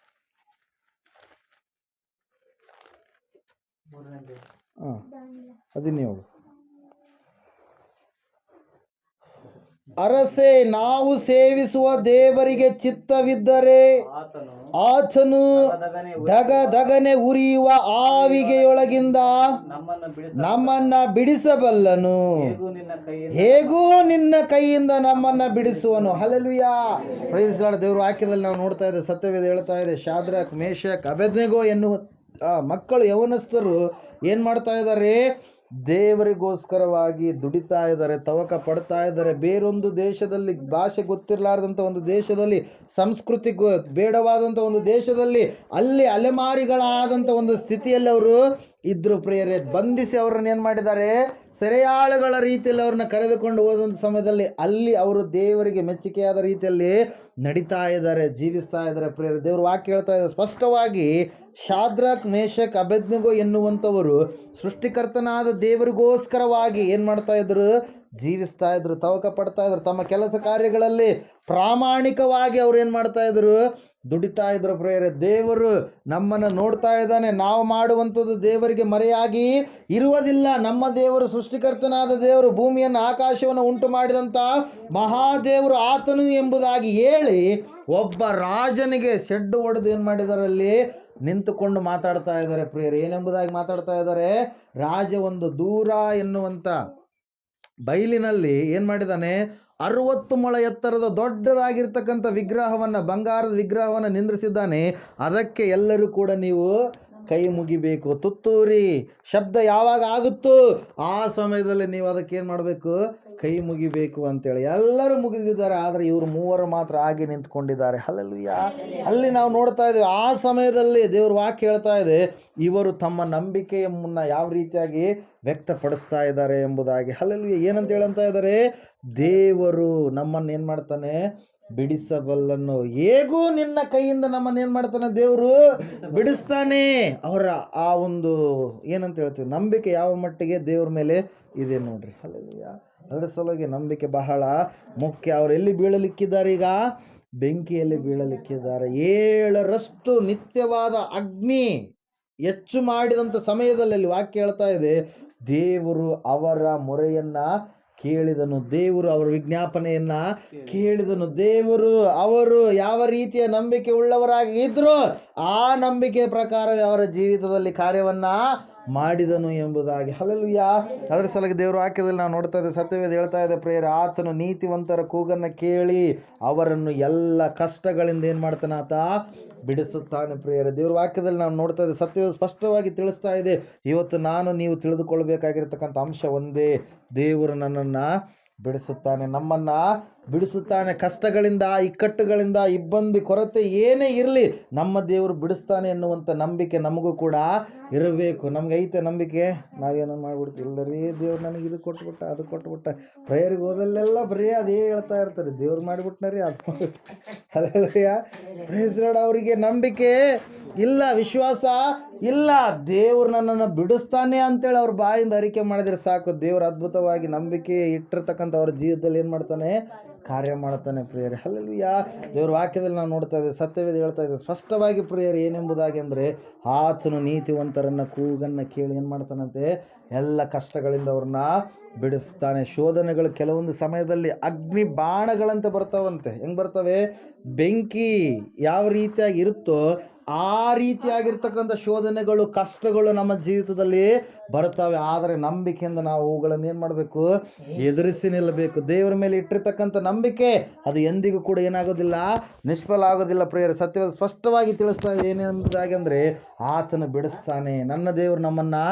ಹಾಂ 17. ಅರಸೆ, ನಾವು ಸೇವಿಸುವ ದೇವರಿಗೆ ಚಿತ್ತವಿದ್ದರೆ ಆತನು ದಗದಗನೆ ಉರಿಯುವ ಆವಿಗೆಯೊಳಗಿಂದ ನಮ್ಮನ್ನ ಬಿಡಿಸಬಲ್ಲನು, ಹೇಗೂ ನಿನ್ನ ಕೈಯಿಂದ ನಮ್ಮನ್ನ ಬಿಡಿಸುವನು. Hallelujah, praise Lord. ದೇವರು ವಾಕ್ಯದಲ್ಲಿ ನಾವು ನೋಡ್ತಾ ಇದ್ದೇವೆ, ಸತ್ಯವೇದ ಹೇಳ್ತಾ ಇದೆ, ಶಾದ್ರಕ್, ಮೇಷಕ್, ಅಬೇದ್ನೆಗೋ ಎನ್ನುವ ಮಕ್ಕಳು ಯವನಸ್ಥರು ಏನ್ ಮಾಡ್ತಾ ಇದ್ದಾರೆ, ದೇವರಿಗೋಸ್ಕರವಾಗಿ ದುಡಿತಾ ಇದ್ದಾರೆ, ತವಕ ಪಡ್ತಾ ಇದ್ದಾರೆ. ಬೇರೊಂದು ದೇಶದಲ್ಲಿ, ಭಾಷೆ ಗೊತ್ತಿರಲಾರ್ದಂಥ ಒಂದು ದೇಶದಲ್ಲಿ, ಸಂಸ್ಕೃತಿ ಬೇಡವಾದಂಥ ಒಂದು ದೇಶದಲ್ಲಿ, ಅಲ್ಲಿ ಅಲೆಮಾರಿಗಳಾದಂಥ ಒಂದು ಸ್ಥಿತಿಯಲ್ಲಿ ಅವರು ಇದ್ರು ಪ್ರಿಯರೇ. ಬಂಧಿಸಿ ಅವರನ್ನು ಏನು ಮಾಡಿದ್ದಾರೆ, ಸೆರೆಯಾಳುಗಳ ರೀತಿಯಲ್ಲಿ ಅವ್ರನ್ನ ಕರೆದುಕೊಂಡು ಹೋದಂಥ ಸಮಯದಲ್ಲಿ ಅಲ್ಲಿ ಅವರು ದೇವರಿಗೆ ಮೆಚ್ಚುಗೆಯಾದ ರೀತಿಯಲ್ಲಿ ನಡೀತಾ ಇದ್ದಾರೆ, ಜೀವಿಸ್ತಾ ಇದ್ದಾರೆ ಪ್ರಿಯರೇ. ದೇವ್ರ ವಾಕ್ಯ ಹೇಳ್ತಾ ಇದೆ ಸ್ಪಷ್ಟವಾಗಿ, ಶಾದ್ರಕ್, ಮೇಷಕ್, ಅಬೇದ್ನೆಗೋ ಎನ್ನುವಂಥವರು ಸೃಷ್ಟಿಕರ್ತನಾದ ದೇವರಿಗೋಸ್ಕರವಾಗಿ ಏನು ಮಾಡ್ತಾ ಇದ್ರು, ಜೀವಿಸ್ತಾ ಇದ್ರು, ತವಕ ಪಡ್ತಾ ಇದ್ರು. ತಮ್ಮ ಕೆಲಸ ಕಾರ್ಯಗಳಲ್ಲಿ ಪ್ರಾಮಾಣಿಕವಾಗಿ ಅವ್ರು ಏನು ಮಾಡ್ತಾ ಇದ್ರು, ದುಡಿತಾ ಇದ್ರು ಪ್ರಿಯರೇ. ದೇವರು ನಮ್ಮನ್ನು ನೋಡ್ತಾ ಇದ್ದಾನೆ. ನಾವು ಮಾಡುವಂಥದ್ದು ದೇವರಿಗೆ ಮರೆಯಾಗಿ ಇರುವುದಿಲ್ಲ. ನಮ್ಮ ದೇವರು ಸೃಷ್ಟಿಕರ್ತನಾದ ದೇವರು, ಭೂಮಿಯನ್ನು ಆಕಾಶವನ್ನು ಉಂಟು ಮಾಡಿದಂಥ ಮಹಾದೇವರು ಆತನು ಎಂಬುದಾಗಿ ಹೇಳಿ ಒಬ್ಬ ರಾಜನಿಗೆ ಶೆಡ್ಡು ಹೊಡೆದು ಏನು ಮಾಡಿದ್ದಾರೆ, ಅಲ್ಲಿ ನಿಂತುಕೊಂಡು ಮಾತಾಡ್ತಾ ಇದ್ದಾರೆ ಪ್ರಿಯರು. ಏನೆಂಬುದಾಗಿ ಮಾತಾಡ್ತಾ ಇದ್ದಾರೆ, ರಾಜ ಒಂದು ದೂರ ಎನ್ನುವಂಥ ಬಯಲಿನಲ್ಲಿ ಏನು ಮಾಡಿದ್ದಾನೆ, 60 ಮೊಳ ಎತ್ತರದ ದೊಡ್ಡದಾಗಿರ್ತಕ್ಕಂಥ ವಿಗ್ರಹವನ್ನು, ಬಂಗಾರದ ವಿಗ್ರಹವನ್ನು ನಿಂದ್ರಿಸಿದ್ದಾನೆ. ಅದಕ್ಕೆ ಎಲ್ಲರೂ ಕೂಡ ನೀವು ಕೈ ಮುಗಿಬೇಕು. ತುತ್ತೂರಿ ಶಬ್ದ ಯಾವಾಗ ಆಗುತ್ತೋ ಆ ಸಮಯದಲ್ಲಿ ನೀವು ಅದಕ್ಕೆ ಏನು ಮಾಡಬೇಕು, ಕೈ ಮುಗಿಬೇಕು ಅಂತೇಳಿ ಎಲ್ಲರೂ ಮುಗಿದಿದ್ದಾರೆ. ಆದರೆ ಇವರು ಮೂವರು ಮಾತ್ರ ಆಗಿ ನಿಂತ್ಕೊಂಡಿದ್ದಾರೆ. ಹಲ್ಲೆಲೂಯಾ. ಅಲ್ಲಿ ನಾವು ನೋಡ್ತಾ ಇದ್ದೀವಿ, ಆ ಸಮಯದಲ್ಲಿ ದೇವ್ರ ವಾಕ್ಯ ಹೇಳ್ತಾ ಇದೆ, ಇವರು ತಮ್ಮ ನಂಬಿಕೆಯ ಮುನ್ನ ಯಾವ ರೀತಿಯಾಗಿ ವ್ಯಕ್ತಪಡಿಸ್ತಾ ಇದ್ದಾರೆ ಎಂಬುದಾಗಿ. ಹಲ್ಲೆಲೂಯಾ. ಏನಂತ ಹೇಳಂತ ಇದ್ದಾರೆ, ದೇವರು ನಮ್ಮನ್ನು ಏನು ಮಾಡ್ತಾನೆ, ಬಿಡಿಸಬಲ್ಲನು, ಹೇಗೂ ನಿನ್ನ ಕೈಯಿಂದ ನಮ್ಮನ್ನು ಏನು ಮಾಡ್ತಾನೆ, ದೇವರು ಬಿಡಿಸ್ತಾನೆ. ಅವರ ಆ ಒಂದು ಏನಂತ ಹೇಳ್ತೀವಿ, ನಂಬಿಕೆ ಯಾವ ಮಟ್ಟಿಗೆ ದೇವ್ರ ಮೇಲೆ ಇದೆ ನೋಡ್ರಿ. ಹಲ್ಲೆಲೂಯಾ. ಅದರ ಸಲುವಾಗಿ ನಂಬಿಕೆ ಬಹಳ ಮುಖ್ಯ. ಅವರು ಎಲ್ಲಿ ಬೀಳಲಿಕ್ಕಿದ್ದಾರೆ, ಈಗ ಬೆಂಕಿಯಲ್ಲಿ ಬೀಳಲಿಕ್ಕಿದ್ದಾರೆ. 7ರಷ್ಟು ನಿತ್ಯವಾದ ಅಗ್ನಿ ಹೆಚ್ಚು ಮಾಡಿದಂಥ ಸಮಯದಲ್ಲಿ ಅಲ್ಲಿ ವಾಕ್ಯ ಹೇಳ್ತಾ ಇದೆ, ದೇವರು ಅವರ ಮೊರೆಯನ್ನ ಕೇಳಿದನು, ದೇವರು ಅವರ ವಿಜ್ಞಾಪನೆಯನ್ನ ಕೇಳಿದನು. ದೇವರು ಅವರು ಯಾವ ರೀತಿಯ ನಂಬಿಕೆ ಉಳ್ಳವರಾಗಿ ಇದ್ರು ಆ ನಂಬಿಕೆ ಪ್ರಕಾರ ಅವರ ಜೀವಿತದಲ್ಲಿ ಕಾರ್ಯವನ್ನ ಮಾಡಿದನು ಎಂಬುದಾಗಿ. ಹಲ್ಲೆಲೂಯಾ. ಅದರ ಸಲುವಾಗಿ ದೇವರ ವಾಕ್ಯದಲ್ಲಿ ನಾವು ನೋಡ್ತಾ ಇದ್ದೇವೆ, ಸತ್ಯವೇದ ಹೇಳ್ತಾ ಇದೆ ಪ್ರೇಯರ್, ಆತನು ನೀತಿವಂತರ ಕೂಗನ್ನು ಕೇಳಿ ಅವರನ್ನು ಎಲ್ಲ ಕಷ್ಟಗಳಿಂದ ಏನು ಮಾಡ್ತಾನೆ, ಆತ ಬಿಡಿಸುತ್ತಾನೆ ಪ್ರಿಯರೇ. ದೇವ್ರ ವಾಕ್ಯದಲ್ಲಿ ನಾವು ನೋಡ್ತಾ ಇದ್ದೇವೆ, ಸತ್ಯವೇದ ಸ್ಪಷ್ಟವಾಗಿ ತಿಳಿಸ್ತಾ ಇದೆ. ಇವತ್ತು ನಾನು ನೀವು ತಿಳಿದುಕೊಳ್ಬೇಕಾಗಿರ್ತಕ್ಕಂಥ ಅಂಶ ಒಂದೇ, ದೇವರು ನನ್ನನ್ನು ಬಿಡಿಸುತ್ತಾನೆ, ನಮ್ಮನ್ನು ಬಿಡಿಸುತ್ತಾನೆ. ಕಷ್ಟಗಳಿಂದ, ಇಕ್ಕಟ್ಟುಗಳಿಂದ, ಇಬ್ಬಂದಿ, ಕೊರತೆ ಏನೇ ಇರಲಿ ನಮ್ಮ ದೇವರು ಬಿಡಿಸ್ತಾನೆ ಎನ್ನುವಂಥ ನಂಬಿಕೆ ನಮಗೂ ಕೂಡ ಇರಬೇಕು. ನಮ್ಗೆ ಐತೆ ನಂಬಿಕೆ, ನಾವೇನೋ ಮಾಡಿಬಿಡ್ತೀವಿ, ಇಲ್ಲರೀ ದೇವ್ರು ನನಗೆ ಇದು ಕೊಟ್ಬಿಟ್ಟ, ಅದು ಕೊಟ್ಬಿಟ್ಟ. ಪ್ರೇಯರ್ಗೆ ಹೋದಲ್ಲೆಲ್ಲ ಬರೀ ಅದೇ ಹೇಳ್ತಾ ಇರ್ತಾರೆ, ದೇವ್ರು ಮಾಡಿಬಿಟ್ನರಿ ಅದು. ಹಲ್ಲೆಲೂಯಾ. Praise Lord. ಅವರಿಗೆ ನಂಬಿಕೆ ಇಲ್ಲ, ವಿಶ್ವಾಸ ಇಲ್ಲ. ದೇವ್ರು ನನ್ನನ್ನು ಬಿಡಿಸ್ತಾನೆ ಅಂತೇಳಿ ಅವ್ರ ಬಾಯಿಂದ ಅರಿಕೆ ಮಾಡಿದರೆ ಸಾಕು, ದೇವ್ರು ಅದ್ಭುತವಾಗಿ ನಂಬಿಕೆ ಇಟ್ಟಿರ್ತಕ್ಕಂಥ ಅವ್ರ ಜೀವಿತದಲ್ಲಿ ಏನು ಮಾಡ್ತಾನೆ, ಕಾರ್ಯ ಮಾಡ್ತಾನೆ ಪ್ರಿಯರೇ. ಹಲ್ಲೆಲೂಯಾ. ದೇವ್ರ ವಾಕ್ಯದಲ್ಲಿ ನಾವು ನೋಡ್ತಾ ಇದ್ದೇವೆ, ಸತ್ಯವೇದ ಹೇಳ್ತಾ ಇದೆ ಸ್ಪಷ್ಟವಾಗಿ ಪ್ರಿಯರೇ, ಏನೆಂಬುದಾಗಿ ಅಂದರೆ, ಆತನು ನೀತಿವಂತರನ್ನ ಕೂಗನ್ನು ಕೇಳಿ ಏನು ಮಾಡ್ತಾನಂತೆ, ಎಲ್ಲ ಕಷ್ಟಗಳಿಂದ ಅವ್ರನ್ನ ಬಿಡಿಸ್ತಾನೆ. ಶೋಧನೆಗಳು ಕೆಲವೊಂದು ಸಮಯದಲ್ಲಿ ಅಗ್ನಿ ಬಾಣಗಳಂತೆ ಬರ್ತಾವಂತೆ. ಹೆಂಗೆ ಬರ್ತವೆ, ಬೆಂಕಿ ಯಾವ ರೀತಿಯಾಗಿ ಇರುತ್ತೋ ಆ ರೀತಿಯಾಗಿರ್ತಕ್ಕಂಥ ಶೋಧನೆಗಳು, ಕಷ್ಟಗಳು ನಮ್ಮ ಜೀವಿತದಲ್ಲಿ ಬರ್ತವೆ. ಆದರೆ ನಂಬಿಕೆಯಿಂದ ನಾವು ಅವುಗಳನ್ನು ಏನು ಮಾಡಬೇಕು? ಎದುರಿಸಿ ನಿಲ್ಲಬೇಕು. ದೇವರ ಮೇಲೆ ಇಟ್ಟಿರ್ತಕ್ಕಂಥ ನಂಬಿಕೆ ಅದು ಎಂದಿಗೂ ಕೂಡ ಏನಾಗೋದಿಲ್ಲ, ನಿಷ್ಫಲ ಆಗೋದಿಲ್ಲ. ಪ್ರಿಯರೇ, ಸತ್ಯವಾದ ಸ್ಪಷ್ಟವಾಗಿ ತಿಳಿಸ್ತಾ ಏನೆಂಬುದಾಗಿ ಅಂದರೆ, ಆತನು ಬಿಡಿಸ್ತಾನೆ. ನನ್ನ ದೇವರು ನಮ್ಮನ್ನು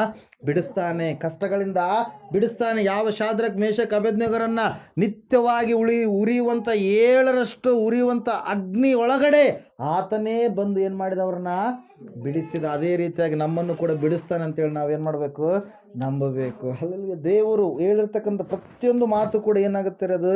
ಬಿಡಿಸ್ತಾನೆ, ಕಷ್ಟಗಳಿಂದ ಬಿಡಿಸ್ತಾನೆ. ಯಾವ ಶಾದ್ರಕ್ ಮೇಷಕ್ ಅಬೇದ್ನೆಗೋರನ್ನ ನಿತ್ಯವಾಗಿ ಉರಿಯುವಂಥ 7ರಷ್ಟು ಉರಿಯುವಂಥ ಅಗ್ನಿ ಒಳಗಡೆ ಆತನೇ ಬಂದು ಏನು ಮಾಡಿದವ್ರನ್ನ ಬಿಡಿಸಿದ. ಅದೇ ರೀತಿಯಾಗಿ ನಮ್ಮನ್ನು ಕೂಡ ಬಿಡಿಸ್ತಾನೆ ಅಂತೇಳಿ ನಾವೇನು ಮಾಡಬೇಕು? ನಂಬಬೇಕು. ಅಲ್ಲಿ ದೇವರು ಹೇಳಿರ್ತಕ್ಕಂಥ ಪ್ರತಿಯೊಂದು ಮಾತು ಕೂಡ ಏನಾಗುತ್ತೆ? ಅದು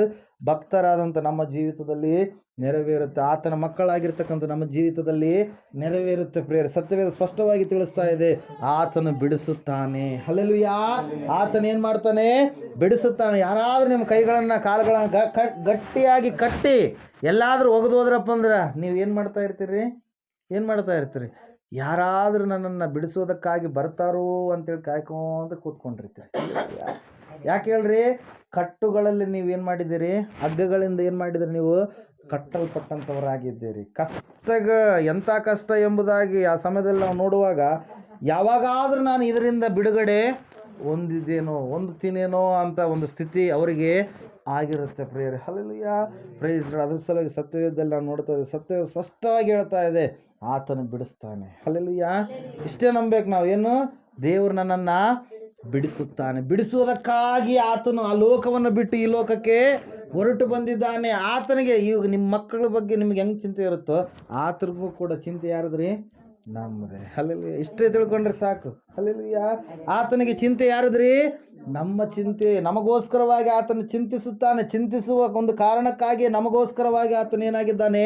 ಭಕ್ತರಾದಂಥ ನಮ್ಮ ಜೀವಿತದಲ್ಲಿ ನೆರವೇರುತ್ತೆ. ಆತನ ಮಕ್ಕಳಾಗಿರ್ತಕ್ಕಂಥ ನಮ್ಮ ಜೀವಿತದಲ್ಲಿ ನೆರವೇರುತ್ತೆ. ಪ್ರಿಯರೇ, ಸತ್ಯವೇದ ಸ್ಪಷ್ಟವಾಗಿ ತಿಳಿಸ್ತಾ ಇದೆ, ಆತನು ಬಿಡಿಸುತ್ತಾನೆ. ಹಲ್ಲೆಲೂಯಾ. ಆತನ ಏನು ಮಾಡ್ತಾನೆ? ಬಿಡಿಸುತ್ತಾನೆ. ಯಾರಾದರೂ ನಿಮ್ಮ ಕೈಗಳನ್ನು ಕಾಲುಗಳನ್ನು ಗಟ್ಟಿಯಾಗಿ ಕಟ್ಟಿ ಎಲ್ಲಾದರೂ ಒಗೆದು ಹೋದ್ರಪ್ಪ ಅಂದ್ರೆ ನೀವು ಏನು ಮಾಡ್ತಾ ಇರ್ತೀರಿ? ಏನು ಮಾಡ್ತಾ ಇರ್ತೀರಿ? ಯಾರಾದರೂ ನನ್ನನ್ನು ಬಿಡಿಸೋದಕ್ಕಾಗಿ ಬರ್ತಾರೋ ಅಂತೇಳಿ ಕಾಯ್ಕೊಂತ ಕೂತ್ಕೊಂಡಿರ್ತೀರಿ. ಯಾಕೆ ಹೇಳ್ರಿ? ಕಟ್ಟುಗಳಲ್ಲಿ ನೀವೇನು ಮಾಡಿದ್ದೀರಿ? ಹಗ್ಗಗಳಿಂದ ಏನು ಮಾಡಿದಿರಿ? ನೀವು ಕಟ್ಟಲ್ಪಟ್ಟಂಥವರಾಗಿದ್ದೀರಿ. ಎಂಥ ಕಷ್ಟ ಎಂಬುದಾಗಿ ಆ ಸಮಯದಲ್ಲಿ ನಾವು ನೋಡುವಾಗ, ಯಾವಾಗಾದರೂ ನಾನು ಇದರಿಂದ ಬಿಡುಗಡೆ ಹೊಂದುತ್ತೀನೇನೋ ಅಂತ ಒಂದು ಸ್ಥಿತಿ ಅವರಿಗೆ ಆಗಿರುತ್ತೆ. ಪ್ರಿಯರೇ, ಹಲ್ಲೆಲೂಯಾ, ಪ್ರೈಸ್ ಲಾರ್ಡ್. ಅದ್ರ ಸಲುವಾಗಿ ಸತ್ಯವೇದದಲ್ಲಿ ನಾವು ನೋಡ್ತಾ ಇದ್ದೇವೆ, ಸತ್ಯವೇದ ಸ್ಪಷ್ಟವಾಗಿ ಹೇಳ್ತಾ ಇದೆ, ಆತನು ಬಿಡಿಸ್ತಾನೆ. ಹಲ್ಲೆಲೂಯಾ. ಇಷ್ಟೇ ನಂಬೇಕು ನಾವು, ಏನು? ದೇವರು ನನ್ನನ್ನು ಬಿಡಿಸುತ್ತಾನೆ. ಬಿಡಿಸುವುದಕ್ಕಾಗಿ ಆತನು ಆ ಲೋಕವನ್ನು ಬಿಟ್ಟು ಈ ಲೋಕಕ್ಕೆ ಹೊರಟು ಬಂದಿದ್ದಾನೆ. ಆತನಿಗೆ ಈಗ ನಿಮ್ಮ ಮಕ್ಕಳ ಬಗ್ಗೆ ನಿಮ್ಗೆ ಹೆಂಗೆ ಚಿಂತೆ ಇರುತ್ತೋ ಆತನಿಗೂ ಕೂಡ ಚಿಂತೆ ಯಾರದ್ರಿ? ನಮ್ಮದೇ. ಹಲ್ಲೆಲೂಯಾ. ಇಷ್ಟೇ ತಿಳ್ಕೊಂಡ್ರೆ ಸಾಕು. ಹಲ್ಲೆಲೂಯಾ. ಆತನಿಗೆ ಚಿಂತೆ ಯಾರದ್ರಿ? ನಮ್ಮ ಚಿಂತೆ. ನಮಗೋಸ್ಕರವಾಗಿ ಆತನು ಚಿಂತಿಸುತ್ತಾನೆ. ಚಿಂತಿಸುವ ಒಂದು ಕಾರಣಕ್ಕಾಗಿ ನಮಗೋಸ್ಕರವಾಗಿ ಆತನು ಏನಾಗಿದ್ದಾನೆ?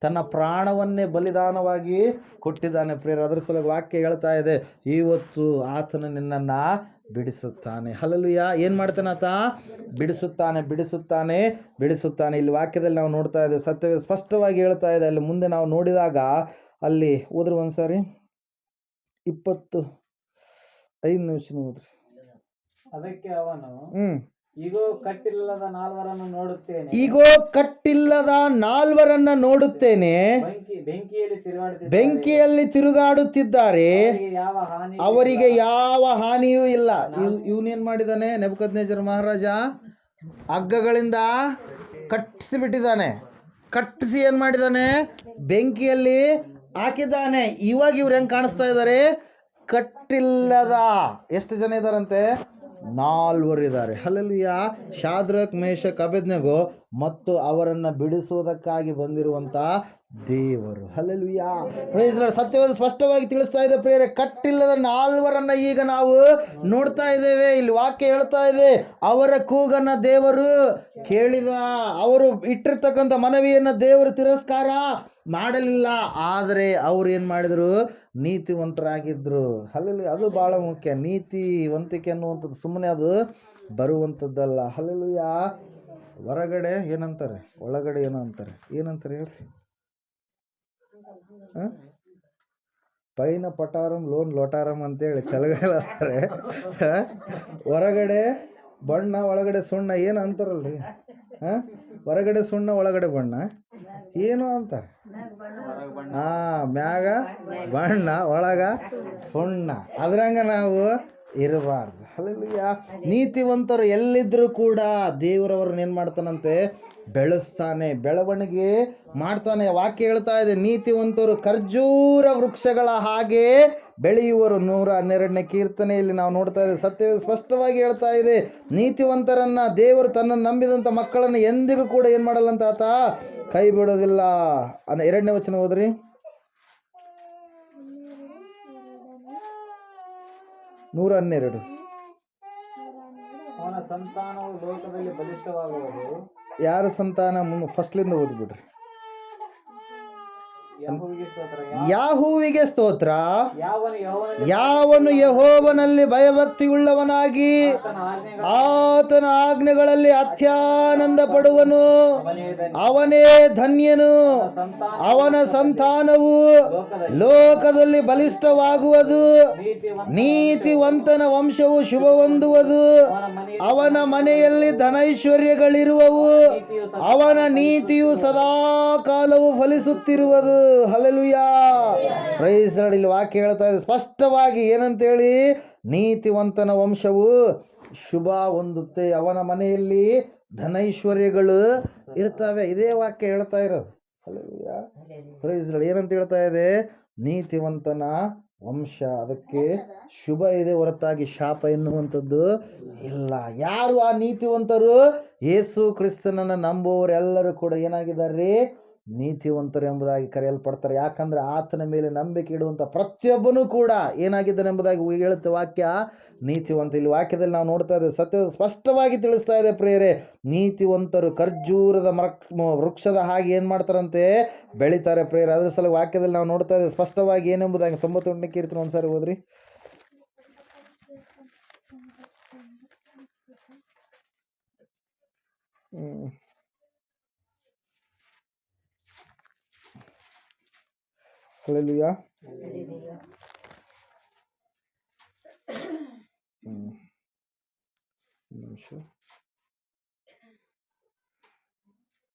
ತನ್ನ ಪ್ರಾಣವನ್ನೇ ಬಲಿದಾನವಾಗಿ ಕೊಟ್ಟಿದ್ದಾನೆ. ಪ್ರಿಯರೇ, ಅದರ ಸಲುವಾಗಿ ವಾಕ್ಯ ಹೇಳ್ತಾ ಇದೆ, ಇವತ್ತು ಆತನು ನಿನ್ನನ್ನು ಬಿಡಿಸುತ್ತಾನೆ. ಹಲ್ಲೆಲೂಯಾ. ಏನು ಮಾಡ್ತಾನೆ ಆತ? ಬಿಡಿಸುತ್ತಾನೆ, ಬಿಡಿಸುತ್ತಾನೆ, ಬಿಡಿಸುತ್ತಾನೆ. ಇಲ್ಲಿ ವಾಕ್ಯದಲ್ಲಿ ನಾವು ನೋಡ್ತಾ ಇದ್ದೇವೆ, ಸತ್ಯವೇ ಸ್ಪಷ್ಟವಾಗಿ ಹೇಳ್ತಾ ಇದೆ. ಅಲ್ಲಿ ಮುಂದೆ ನಾವು ನೋಡಿದಾಗ ಅಲ್ಲಿ ಓದ್ರಿ ಒಂದ್ಸಾರಿ 25 ಓದ್ರಿ. ಅದಕ್ಕೆ ಅವನು, ಈಗೋ ಕಟ್ಟಿಲ್ಲದ ನಾಲ್ವರನ್ನ ನೋಡುತ್ತೇನೆ, ಬೆಂಕಿಯಲ್ಲಿ ತಿರುಗಾಡುತ್ತಿದ್ದಾರೆ, ಅವರಿಗೆ ಯಾವ ಹಾನಿಯೂ ಇಲ್ಲ. ಇವನೇನ್ ಮಾಡಿದಾನೆ? ನೆಬೂಕದ್ನೆಚ್ಚರ ಮಹಾರಾಜ ಹಗ್ಗಗಳಿಂದ ಕಟ್ಟಿಸಿಬಿಟ್ಟಿದ್ದಾನೆ. ಕಟ್ಟಿಸಿ ಏನು ಮಾಡಿದ್ದಾನೆ? ಬೆಂಕಿಯಲ್ಲಿ ಹಾಕಿದ್ದಾನೆ. ಇವಾಗ ಇವ್ರು ಹೆಂಗೆ ಕಾಣಿಸ್ತಾ ಇದ್ದಾರೆ? ಕಟ್ಟಿಲ್ಲದ ಎಷ್ಟು ಜನ ಇದ್ದಾರಂತೆ? 4 ಇದ್ದಾರೆ. ಹಲ್ಲೆಲೂಯಾ. ಶಾದ್ರಕ್ ಮೇಷಕ್ ಅಬೇದ್ನೆಗೋ ಮತ್ತು ಅವರನ್ನು ಬಿಡಿಸುವುದಕ್ಕಾಗಿ ಬಂದಿರುವಂಥ ದೇವರು. ಹಲ್ಲೆಲೂಯಾ. Praise Lord. ಸತ್ಯವಾದ ಸ್ಪಷ್ಟವಾಗಿ ತಿಳಿಸ್ತಾ ಇದೆ ಪ್ರಿಯರೇ, ಕಟ್ಟಿಲ್ಲದ 4ರನ್ನ ಈಗ ನಾವು ನೋಡ್ತಾ ಇದ್ದೇವೆ. ಇಲ್ಲಿ ವಾಕ್ಯ ಹೇಳ್ತಾ ಇದೆ, ಅವರ ಕೂಗನ್ನ ದೇವರು ಕೇಳಿದ. ಅವರು ಇಟ್ಟಿರ್ತಕ್ಕಂಥ ಮನವಿಯನ್ನು ದೇವರು ತಿರಸ್ಕಾರ ಮಾಡಲಿಲ್ಲ. ಆದರೆ ಅವ್ರು ಏನು ಮಾಡಿದರು? ನೀತಿವಂತರಾಗಿದ್ದರು. ಹಲ್ಲೆಲೂಯಾ. ಅದು ಭಾಳ ಮುಖ್ಯ. ನೀತಿವಂತಿಕೆ ಅನ್ನುವಂಥದ್ದು ಸುಮ್ಮನೆ ಅದು ಬರುವಂಥದ್ದಲ್ಲ. ಹಲ್ಲೆಲೂಯಾ. ಹೊರಗಡೆ ಏನಂತಾರೆ, ಒಳಗಡೆ ಏನೋ ಅಂತಾರೆ. ಏನಂತಾರೆ ಹೇಳ್ರಿ? ಪೈನ ಪಟಾರಂ ಲೋನ್ ಲೋಟಾರಂ ಅಂತೇಳಿ ತೆಲುಗಲ್ಲಾರೆ. ಹೊರಗಡೆ ಬಣ್ಣ ಒಳಗಡೆ ಸುಣ್ಣ ಏನು ಅಂತಾರಲ್ರಿ? ಹೊರಗಡೆ ಸುಣ್ಣ ಒಳಗಡೆ ಬಣ್ಣ ಏನು ಅಂತಾರೆ? ಮ್ಯಾಗ ಬಣ್ಣ ಒಳಗ ಸುಣ್ಣ. ಅದ್ರಂಗ ನಾವು ಇರಬಾರ್ದು. ಹಲ್ಲೆಲೂಯಾ. ನೀತಿವಂತರು ಎಲ್ಲಿದ್ದರೂ ಕೂಡ ದೇವರವ್ರನ್ನ ಏನು ಮಾಡ್ತಾನಂತೆ? ಬೆಳೆಸ್ತಾನೆ, ಬೆಳವಣಿಗೆ ಮಾಡ್ತಾನೆ. ವಾಕ್ಯ ಹೇಳ್ತಾ ಇದೆ, ನೀತಿವಂತರು ಖರ್ಜೂರ ವೃಕ್ಷಗಳ ಹಾಗೆ ಬೆಳೆಯುವರು. 112ನೇ ಕೀರ್ತನೆಯಲ್ಲಿ ನಾವು ನೋಡ್ತಾ ಇದ್ದೇವೆ. ಸತ್ಯವೇ ಸ್ಪಷ್ಟವಾಗಿ ಹೇಳ್ತಾ ಇದೆ, ನೀತಿವಂತರನ್ನ ದೇವರು ತನ್ನ ನಂಬಿದಂಥ ಮಕ್ಕಳನ್ನು ಎಂದಿಗೂ ಕೂಡ ಏನು ಮಾಡಲ್ಲಂತ ಆತ ಕೈ ಬಿಡೋದಿಲ್ಲ. 2ನೇ ವಚನ ಓದ್ರಿ. ನೂರ 12. ಅವನ ಸಂತಾನವು ಲೋಕದಲ್ಲಿ ಬಲಿಷ್ಠವಾಗುವುದು. ಯಾರ ಸಂತಾನ? ಫಸ್ಟ್ಲಿಂದ ಓದ್ಬಿಡ್ರಿ. ಯಾಹೂವಿಗೆ ಸ್ತೋತ್ರ. ಯಾವನು ಯೆಹೋವನಲ್ಲಿ ಭಯಭಕ್ತಿ ಉಳ್ಳವನಾಗಿ ಆತನ ಆಜ್ಞೆಗಳಲ್ಲಿ ಅತ್ಯಾನಂದ ಪಡುವನು, ಅವನೇ ಧನ್ಯನು. ಅವನ ಸಂತಾನವು ಲೋಕದಲ್ಲಿ ಬಲಿಷ್ಠವಾಗುವುದು, ನೀತಿವಂತನ ವಂಶವು ಶುಭ ಹೊಂದುವುದು. ಅವನ ಮನೆಯಲ್ಲಿ ಧನೈಶ್ವರ್ಯಗಳಿರುವವು, ಅವನ ನೀತಿಯು ಸದಾ ಕಾಲವು ಫಲಿಸುತ್ತಿರುವುದು. ಹಲ್ಲೆಲೂಯಾ. Praise lord. ಇಲ್ಲಿ ವಾಕ್ಯ ಹೇಳ್ತಾ ಇದೆ ಸ್ಪಷ್ಟವಾಗಿ ಏನಂತೇಳಿ, ನೀತಿವಂತನ ವಂಶವು ಶುಭ ಹೊಂದುತ್ತೆ, ಅವನ ಮನೆಯಲ್ಲಿ ಧನೈಶ್ವರ್ಯಗಳು ಇರ್ತವೆ. ಇದೇ ವಾಕ್ಯ ಹೇಳ್ತಾ ಇರೋದು. ಹಲ್ಲೆಲೂಯಾ. Praise Lord. ಏನಂತ ಹೇಳ್ತಾ ಇದೆ, ನೀತಿವಂತನ ವಂಶ, ಅದಕ್ಕೆ ಶುಭ ಇದೆ ಹೊರತಾಗಿ ಶಾಪ ಎನ್ನುವಂಥದ್ದು ಇಲ್ಲ. ಯಾರು ಆ ನೀತಿವಂತರು? ಯೇಸು ಕ್ರಿಸ್ತನನ್ನು ನಂಬುವವರೆಲ್ಲರೂ ಕೂಡ ಏನಾಗಿದ್ದಾರೆ? ನೀತಿವಂತರು ಎಂಬುದಾಗಿ ಕರೆಯಲ್ಪಡ್ತಾರೆ. ಯಾಕಂದ್ರೆ ಆತನ ಮೇಲೆ ನಂಬಿಕೆ ಇಡುವಂಥ ಪ್ರತಿಯೊಬ್ಬನೂ ಕೂಡ ಏನಾಗಿದ್ದಾನೆ ಎಂಬುದಾಗಿ ಹೇಳುತ್ತೆ ವಾಕ್ಯ, ನೀತಿವಂತ. ಇಲ್ಲಿ ವಾಕ್ಯದಲ್ಲಿ ನಾವು ನೋಡ್ತಾ ಇದ್ದೇವೆ, ಸತ್ಯ ಸ್ಪಷ್ಟವಾಗಿ ತಿಳಿಸ್ತಾ ಇದೆ ಪ್ರಿಯರೇ. ನೀತಿವಂತರು ಖರ್ಜೂರದ ವೃಕ್ಷದ ಹಾಗೆ ಏನು ಮಾಡ್ತಾರಂತೆ? ಬೆಳಿತಾರೆ ಪ್ರಿಯರೇ. ಅದ್ರ ಸಲ ವಾಕ್ಯದಲ್ಲಿ ನಾವು ನೋಡ್ತಾ ಇದ್ದೇವೆ ಸ್ಪಷ್ಟವಾಗಿ ಏನೆಂಬುದಾಗಿ. 98ನೇ ಕೀರ್ತನೆ ಒಂದ್ಸಾರಿ ಓದ್ರಿ. ಹಲ್ಲೆಲೂಯಾ. ನಿಮಿಷ.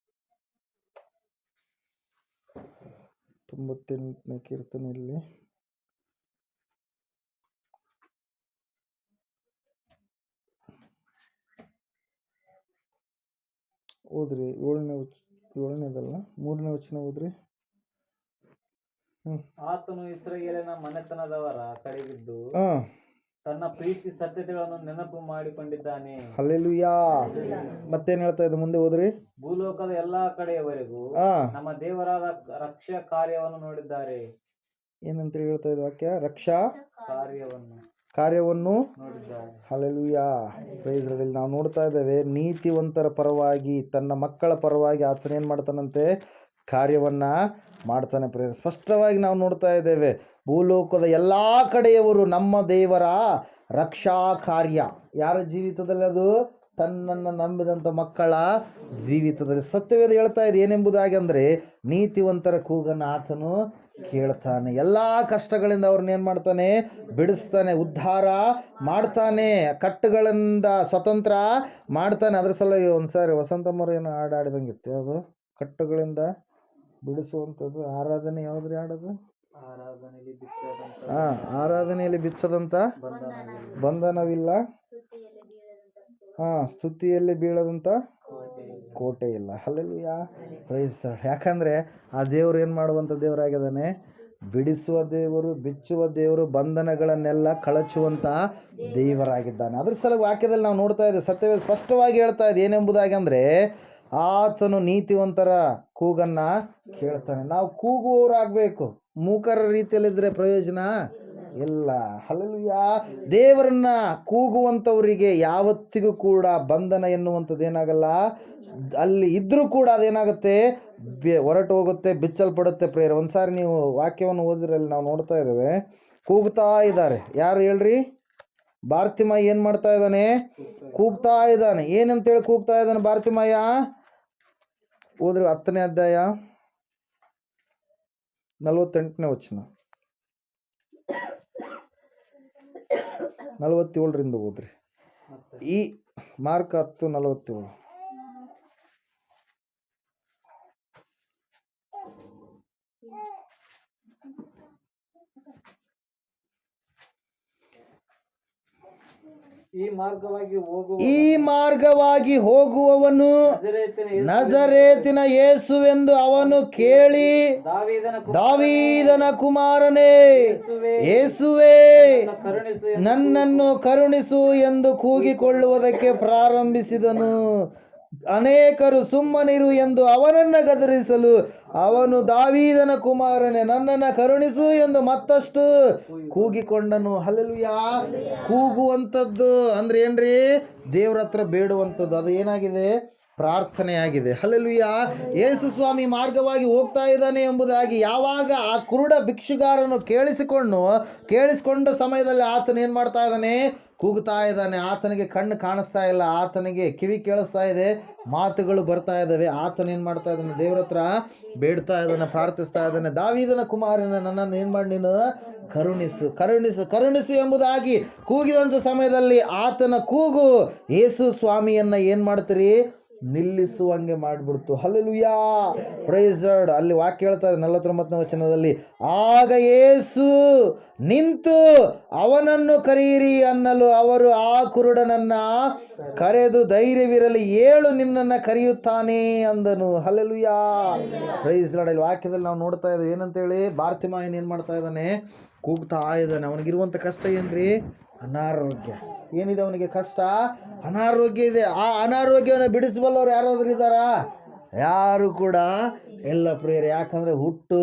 98ನೇ ಕೀರ್ತನೆಯಲ್ಲಿ ಓದ್ರಿ. 7ನೇದಲ್ಲ 3ನೇ ವಚನ ಓದ್ರಿ. ಆತನು ಇಸ್ರಾಯೇಲಿನ ಮನೆತನದವರ ಕಡೆಗಿದ್ದು ತನ್ನ ಪ್ರೀತಿ ಸತ್ಯತೆಗಳನ್ನು ನೆನಪು ಮಾಡಿಕೊಂಡಿದ್ದಾನೆ. ಹಲ್ಲೆಲೂಯಾ. ಮತ್ತೇನ್ ಹೇಳ್ತಾ ಇದೆ ಮುಂದೆ ಓದ್ರಿ. ಭೂಲೋಕದ ಎಲ್ಲಾ ಕಡೆಯವರೆಗೂ ನಮ್ಮ ದೇವರಾದ ರಕ್ಷಾ ಕಾರ್ಯವನ್ನು ನೋಡಿದ್ದಾರೆ. ಏನಂತ ಹೇಳ್ತಾ ಇದೆ ವಾಕ್ಯ? ರಕ್ಷಾ ಕಾರ್ಯವನ್ನು ನೋಡಿದ್ದಾರೆ. ಹಲ್ಲೆಲೂಯಾ. Praise Lord. ನಾವು ನೋಡ್ತಾ ಇದ್ದೇವೆ, ನೀತಿವಂತರ ಪರವಾಗಿ, ತನ್ನ ಮಕ್ಕಳ ಪರವಾಗಿ ಆತನ ಏನ್ ಮಾಡ್ತಾನಂತೆ? ಕಾರ್ಯವನ್ನ ಮಾಡ್ತಾನೆ ಪ್ರಿಯರೇ. ಸ್ಪಷ್ಟವಾಗಿ ನಾವು ನೋಡ್ತಾ ಇದ್ದೇವೆ, ಭೂಲೋಕದ ಎಲ್ಲ ಕಡೆಯವರು ನಮ್ಮ ದೇವರ ರಕ್ಷಾ ಕಾರ್ಯ. ಯಾರ ಜೀವಿತದಲ್ಲಿ? ಅದು ತನ್ನನ್ನು ನಂಬಿದಂಥ ಮಕ್ಕಳ ಜೀವಿತದಲ್ಲಿ. ಸತ್ಯವೇದ ಹೇಳ್ತಾ ಇದೆ ಏನೆಂಬುದಾಗಿ ಅಂದರೆ, ನೀತಿವಂತರ ಕೂಗನ್ನು ಆತನು ಕೇಳ್ತಾನೆ, ಎಲ್ಲ ಕಷ್ಟಗಳಿಂದ ಅವ್ರನ್ನ ಏನು ಮಾಡ್ತಾನೆ? ಬಿಡಿಸ್ತಾನೆ, ಉದ್ಧಾರ ಮಾಡ್ತಾನೆ, ಕಟ್ಟುಗಳಿಂದ ಸ್ವತಂತ್ರ ಮಾಡ್ತಾನೆ. ಅದ್ರ ಸಲುವಾಗಿ ಒಂದ್ಸಾರಿ ವಸಂತಮ್ಮರು ಏನು ಹಾಡು ಆಡಿದಂಗಿತ್ತು, ಯಾವುದು? ಕಟ್ಟುಗಳಿಂದ ಬಿಡಿಸುವಂಥದ್ದು ಆರಾಧನೆ. ಯಾವ್ದ್ರಿ ಹಾಡೋದು? ಆರಾಧನೆಯಲ್ಲಿ ಬಿಚ್ಚದಂತ ಬಂಧನವಿಲ್ಲ, ಸ್ತುತಿಯಲ್ಲಿ ಬೀಳದಂತ ಕೋಟೆ ಇಲ್ಲ. ಹಲ್ಲೆಲೂಯಾ. Praise Lord. ಯಾಕಂದರೆ ಆ ದೇವರು ಏನು ಮಾಡುವಂಥ ದೇವರಾಗಿದ್ದಾನೆ? ಬಿಡಿಸುವ ದೇವರು, ಬಿಚ್ಚುವ ದೇವರು, ಬಂಧನಗಳನ್ನೆಲ್ಲ ಕಳಚುವಂಥ ದೇವರಾಗಿದ್ದಾನೆ. ಅದ್ರ ಸಲುವಾಗಿ ವಾಕ್ಯದಲ್ಲಿ ನಾವು ನೋಡ್ತಾ ಇದ್ದೇವೆ, ಸತ್ಯವೇ ಸ್ಪಷ್ಟವಾಗಿ ಹೇಳ್ತಾ ಇದೆ ಏನೆಂಬುದಾಗಿ ಅಂದರೆ, ಆತನು ನೀತಿವಂತರ ಕೂಗನ್ನು ಕೇಳ್ತಾನೆ. ನಾವು ಕೂಗುವವರಾಗಬೇಕು, ಮೂಕರ ರೀತಿಯಲ್ಲಿದ್ದರೆ ಪ್ರಯೋಜನ ಇಲ್ಲ. ಹಲ್ಲೆಲೂಯಾ. ದೇವರನ್ನ ಕೂಗುವಂಥವರಿಗೆ ಯಾವತ್ತಿಗೂ ಕೂಡ ಬಂಧನ ಎನ್ನುವಂಥದ್ದು ಏನಾಗಲ್ಲ. ಅಲ್ಲಿ ಇದ್ದರೂ ಕೂಡ ಅದೇನಾಗುತ್ತೆ? ಹೊರಟು ಹೋಗುತ್ತೆ, ಬಿಚ್ಚಲ್ಪಡುತ್ತೆ ಪ್ರೇಯರ್. ಒಂದ್ಸಾರಿ ನೀವು ವಾಕ್ಯವನ್ನು ಓದಿದ್ರಲ್ಲಿ ನಾವು ನೋಡ್ತಾ ಇದ್ದೇವೆ, ಕೂಗ್ತಾ ಇದ್ದಾರೆ. ಯಾರು ಹೇಳ್ರಿ? ಬಾರ್ತಿಮಯ್ಯ ಏನು ಮಾಡ್ತಾ ಇದ್ದಾನೆ? ಕೂಗ್ತಾ ಇದ್ದಾನೆ. ಏನಂತೇಳಿ ಕೂಗ್ತಾ ಇದ್ದಾನೆ ಬಾರ್ತಿಮಯ್ಯ? ಓದ್ರಿ 10ನೇ ಅಧ್ಯಾಯ 48ನೇ ವಚನ, 47ರಿಂದ ಓದ್ರಿ. ಈ ಮಾರ್ಕ್ 10:47. ಈ ಮಾರ್ಗವಾಗಿ ಹೋಗುವವನು ನಜರೇತಿನ ಯೇಸುವೆಂದು ಅವನು ಕೇಳಿ, ದಾವೀದನ ಕುಮಾರನೇ ಯೇಸುವೇ, ನನ್ನನ್ನು ಕರುಣಿಸು ಎಂದು ಕೂಗಿಕೊಳ್ಳುವುದಕ್ಕೆ ಪ್ರಾರಂಭಿಸಿದನು. ಅನೇಕರು ಸುಮ್ಮನಿರು ಎಂದು ಅವನನ್ನು ಗದರಿಸಲು ಅವನು, ದಾವೀದನ ಕುಮಾರನೇ, ನನ್ನನ್ನು ಕರುಣಿಸು ಎಂದು ಮತ್ತಷ್ಟು ಕೂಗಿಕೊಂಡನು. ಹಲ್ಲೆಲೂಯಾ. ಕೂಗುವಂಥದ್ದು ಅಂದ್ರೆ ಏನ್ರಿ? ದೇವ್ರ ಹತ್ರ ಬೇಡುವಂಥದ್ದು. ಅದು ಏನಾಗಿದೆ? ಪ್ರಾರ್ಥನೆಯಾಗಿದೆ. ಹಲ್ಲೆಲೂಯಾ. ಯೇಸು ಸ್ವಾಮಿ ಮಾರ್ಗವಾಗಿ ಹೋಗ್ತಾ ಇದ್ದಾನೆ ಎಂಬುದಾಗಿ ಯಾವಾಗ ಆ ಕುರುಡ ಭಿಕ್ಷುಗಾರನು ಕೇಳಿಸಿಕೊಂಡ ಸಮಯದಲ್ಲಿ ಆತನ ಏನು ಮಾಡ್ತಾ ಇದ್ದಾನೆ? ಕೂಗ್ತಾ ಇದ್ದಾನೆ. ಆತನಿಗೆ ಕಣ್ಣು ಕಾಣಿಸ್ತಾ ಇಲ್ಲ, ಆತನಿಗೆ ಕಿವಿ ಕೇಳಿಸ್ತಾ ಇದೆ, ಮಾತುಗಳು ಬರ್ತಾ ಇದ್ದಾವೆ. ಆತನ ಏನು ಮಾಡ್ತಾ ಇದ್ದಾನೆ? ದೇವ್ರ ಹತ್ರ ಬೇಡ್ತಾ ಇದ್ದಾನೆ, ಪ್ರಾರ್ಥಿಸ್ತಾ ಇದ್ದಾನೆ, ದಾವೀದನ ಕುಮಾರನ, ನನ್ನನ್ನು ಏನು ಮಾಡಿ ನೀನು ಕರುಣಿಸು, ಕರುಣಿಸು, ಕರುಣಿಸು ಎಂಬುದಾಗಿ ಕೂಗಿದಂಥ ಸಮಯದಲ್ಲಿ ಆತನ ಕೂಗು ಯೇಸು ಸ್ವಾಮಿಯನ್ನು ಏನು ಮಾಡ್ತೀರಿ? ನಿಲ್ಲಿಸುವಂಗೆ ಮಾಡಿಬಿಡ್ತು. Hallelujah, praise Lord. ಅಲ್ಲಿ ವಾಕ್ಯ ಹೇಳ್ತಾ ಇದೆ 49ನೇ ವಚನದಲ್ಲಿ, ಆಗ ಯೇಸು ನಿಂತು ಅವನನ್ನು ಕರೆಯಿರಿ ಅನ್ನಲು ಅವರು ಆ ಕುರುಡನನ್ನ ಕರೆದು, ಧೈರ್ಯವಿರಲಿ, ಏಳು, ನಿನ್ನನ್ನು ಕರೆಯುತ್ತಾನೆ ಅಂದನು. Hallelujah, praise Lord. ಅಲ್ಲಿ ವಾಕ್ಯದಲ್ಲಿ ನಾವು ನೋಡ್ತಾ ಇದ್ದೇವೆ ಏನಂತೇಳಿ, ಬಾರ್ತಿಮಾಯನ್ ಏನು ಮಾಡ್ತಾ ಇದ್ದಾನೆ, ಕೂಗ್ತಾ ಇದ್ದಾನೆ. ಅವನಿಗಿರುವಂಥ ಕಷ್ಟ ಏನ್ರಿ? ಅನಾರೋಗ್ಯ. ಏನಿದೆ ಅವನಿಗೆ ಕಷ್ಟ? ಅನಾರೋಗ್ಯ ಇದೆ. ಆ ಅನಾರೋಗ್ಯವನ್ನು ಬಿಡಿಸಬಲ್ಲವ್ರು ಯಾರಾದ್ರೂ ಇದ್ದಾರಾ? ಯಾರು ಕೂಡ ಎಲ್ಲ ಪ್ರಿಯರೇ. ಯಾಕಂದರೆ ಹುಟ್ಟು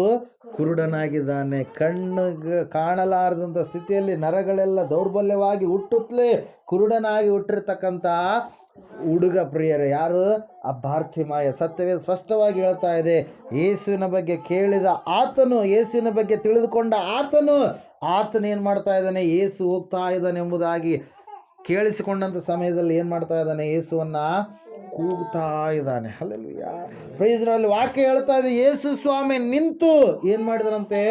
ಕುರುಡನಾಗಿದ್ದಾನೆ. ಕಣ್ಣಿಗೆ ಕಾಣಲಾರದಂಥ ಸ್ಥಿತಿಯಲ್ಲಿ ನರಗಳೆಲ್ಲ ದೌರ್ಬಲ್ಯವಾಗಿ ಹುಟ್ಟುತ್ತಲೇ ಕುರುಡನಾಗಿ ಹುಟ್ಟಿರ್ತಕ್ಕಂಥ ಹುಡುಗ ಪ್ರಿಯರೇ. ಯಾರು? ಆ ಬಾರ್ತಿಮಾಯ. ಸತ್ಯವೇ ಸ್ಪಷ್ಟವಾಗಿ ಹೇಳ್ತಾ ಇದೆ, ಯೇಸುವಿನ ಬಗ್ಗೆ ಕೇಳಿದ ಆತನು, ಯೇಸುವಿನ ಬಗ್ಗೆ ತಿಳಿದುಕೊಂಡ ಆತನು ಏನು ಮಾಡ್ತಾ ಇದ್ದಾನೆ? ಯೇಸು ಹೋಗ್ತಾ ಇದ್ದಾನೆ ಎಂಬುದಾಗಿ ಕೇಳಿಸಿಕೊಂಡಂಥ ಸಮಯದಲ್ಲಿ ಏನು ಮಾಡ್ತಾ ಇದ್ದಾನೆ? ಯೇಸುವನ್ನು ಕೂಗ್ತಾ ಇದ್ದಾನೆ. Hallelujah, praise Lord. ವಾಕ್ಯ ಹೇಳ್ತಾ ಇದೆ, ಯೇಸು ಸ್ವಾಮಿ ನಿಂತು ಏನು ಮಾಡಿದ್ರಂತೆ?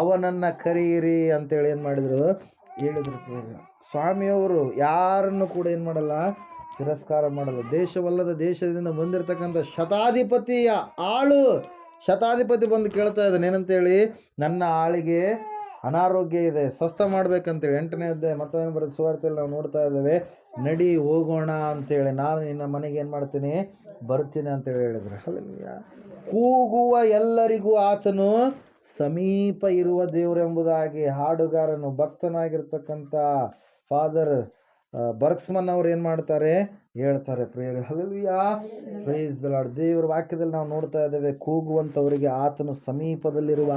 ಅವನನ್ನು ಕರೆಯಿರಿ ಅಂತೇಳಿ ಏನು ಮಾಡಿದರು? ಹೇಳಿದ್ರು. ಸ್ವಾಮಿಯವರು ಯಾರನ್ನು ಕೂಡ ಏನು ಮಾಡಲ್ಲ? ತಿರಸ್ಕಾರ ಮಾಡಲ್ಲ. ದೇಶವಲ್ಲದ ದೇಶದಿಂದ ಬಂದಿರತಕ್ಕಂಥ ಶತಾಧಿಪತಿ ಬಂದು ಕೇಳ್ತಾ ಇದ್ದಾನೆ ಏನಂತೇಳಿ, ನನ್ನ ಆಳಿಗೆ ಅನಾರೋಗ್ಯ ಇದೆ, ಸ್ವಸ್ಥ ಮಾಡ್ಬೇಕಂತೇಳಿ. 8ನೇ ಅಧ್ಯಾಯ ಮತ್ತೊಂದು ಬರೆದ ಸುವಾರ್ತೆಯಲ್ಲಿ ನಾವು ನೋಡ್ತಾ ಇದ್ದೇವೆ. ನಡಿ ಹೋಗೋಣ ಅಂತೇಳಿ, ನಾನು ನಿನ್ನ ಮನೆಗೆ ಏನು ಮಾಡ್ತೀನಿ? ಬರ್ತೀನಿ ಅಂತೇಳಿ ಹೇಳಿದ್ರು. ಹಲ್ಲೆಲೂಯಾ. ಕೂಗುವ ಎಲ್ಲರಿಗೂ ಆತನು ಸಮೀಪ ಇರುವ ದೇವರು ಎಂಬುದಾಗಿ ಹಾಡುಗಾರನು, ಭಕ್ತನಾಗಿರ್ತಕ್ಕಂಥ ಫಾದರ್ ಬರ್ಕ್ಸ್ಮನ್ ಅವರು ಏನು ಮಾಡ್ತಾರೆ? ಹೇಳ್ತಾರೆ ಪ್ರಿಯರೇ. Hallelujah, praise the lord. ದೇವರ ವಾಕ್ಯದಲ್ಲಿ ನಾವು ನೋಡ್ತಾ ಇದ್ದೇವೆ, ಕೂಗುವಂಥವರಿಗೆ ಆತನು ಸಮೀಪದಲ್ಲಿರುವ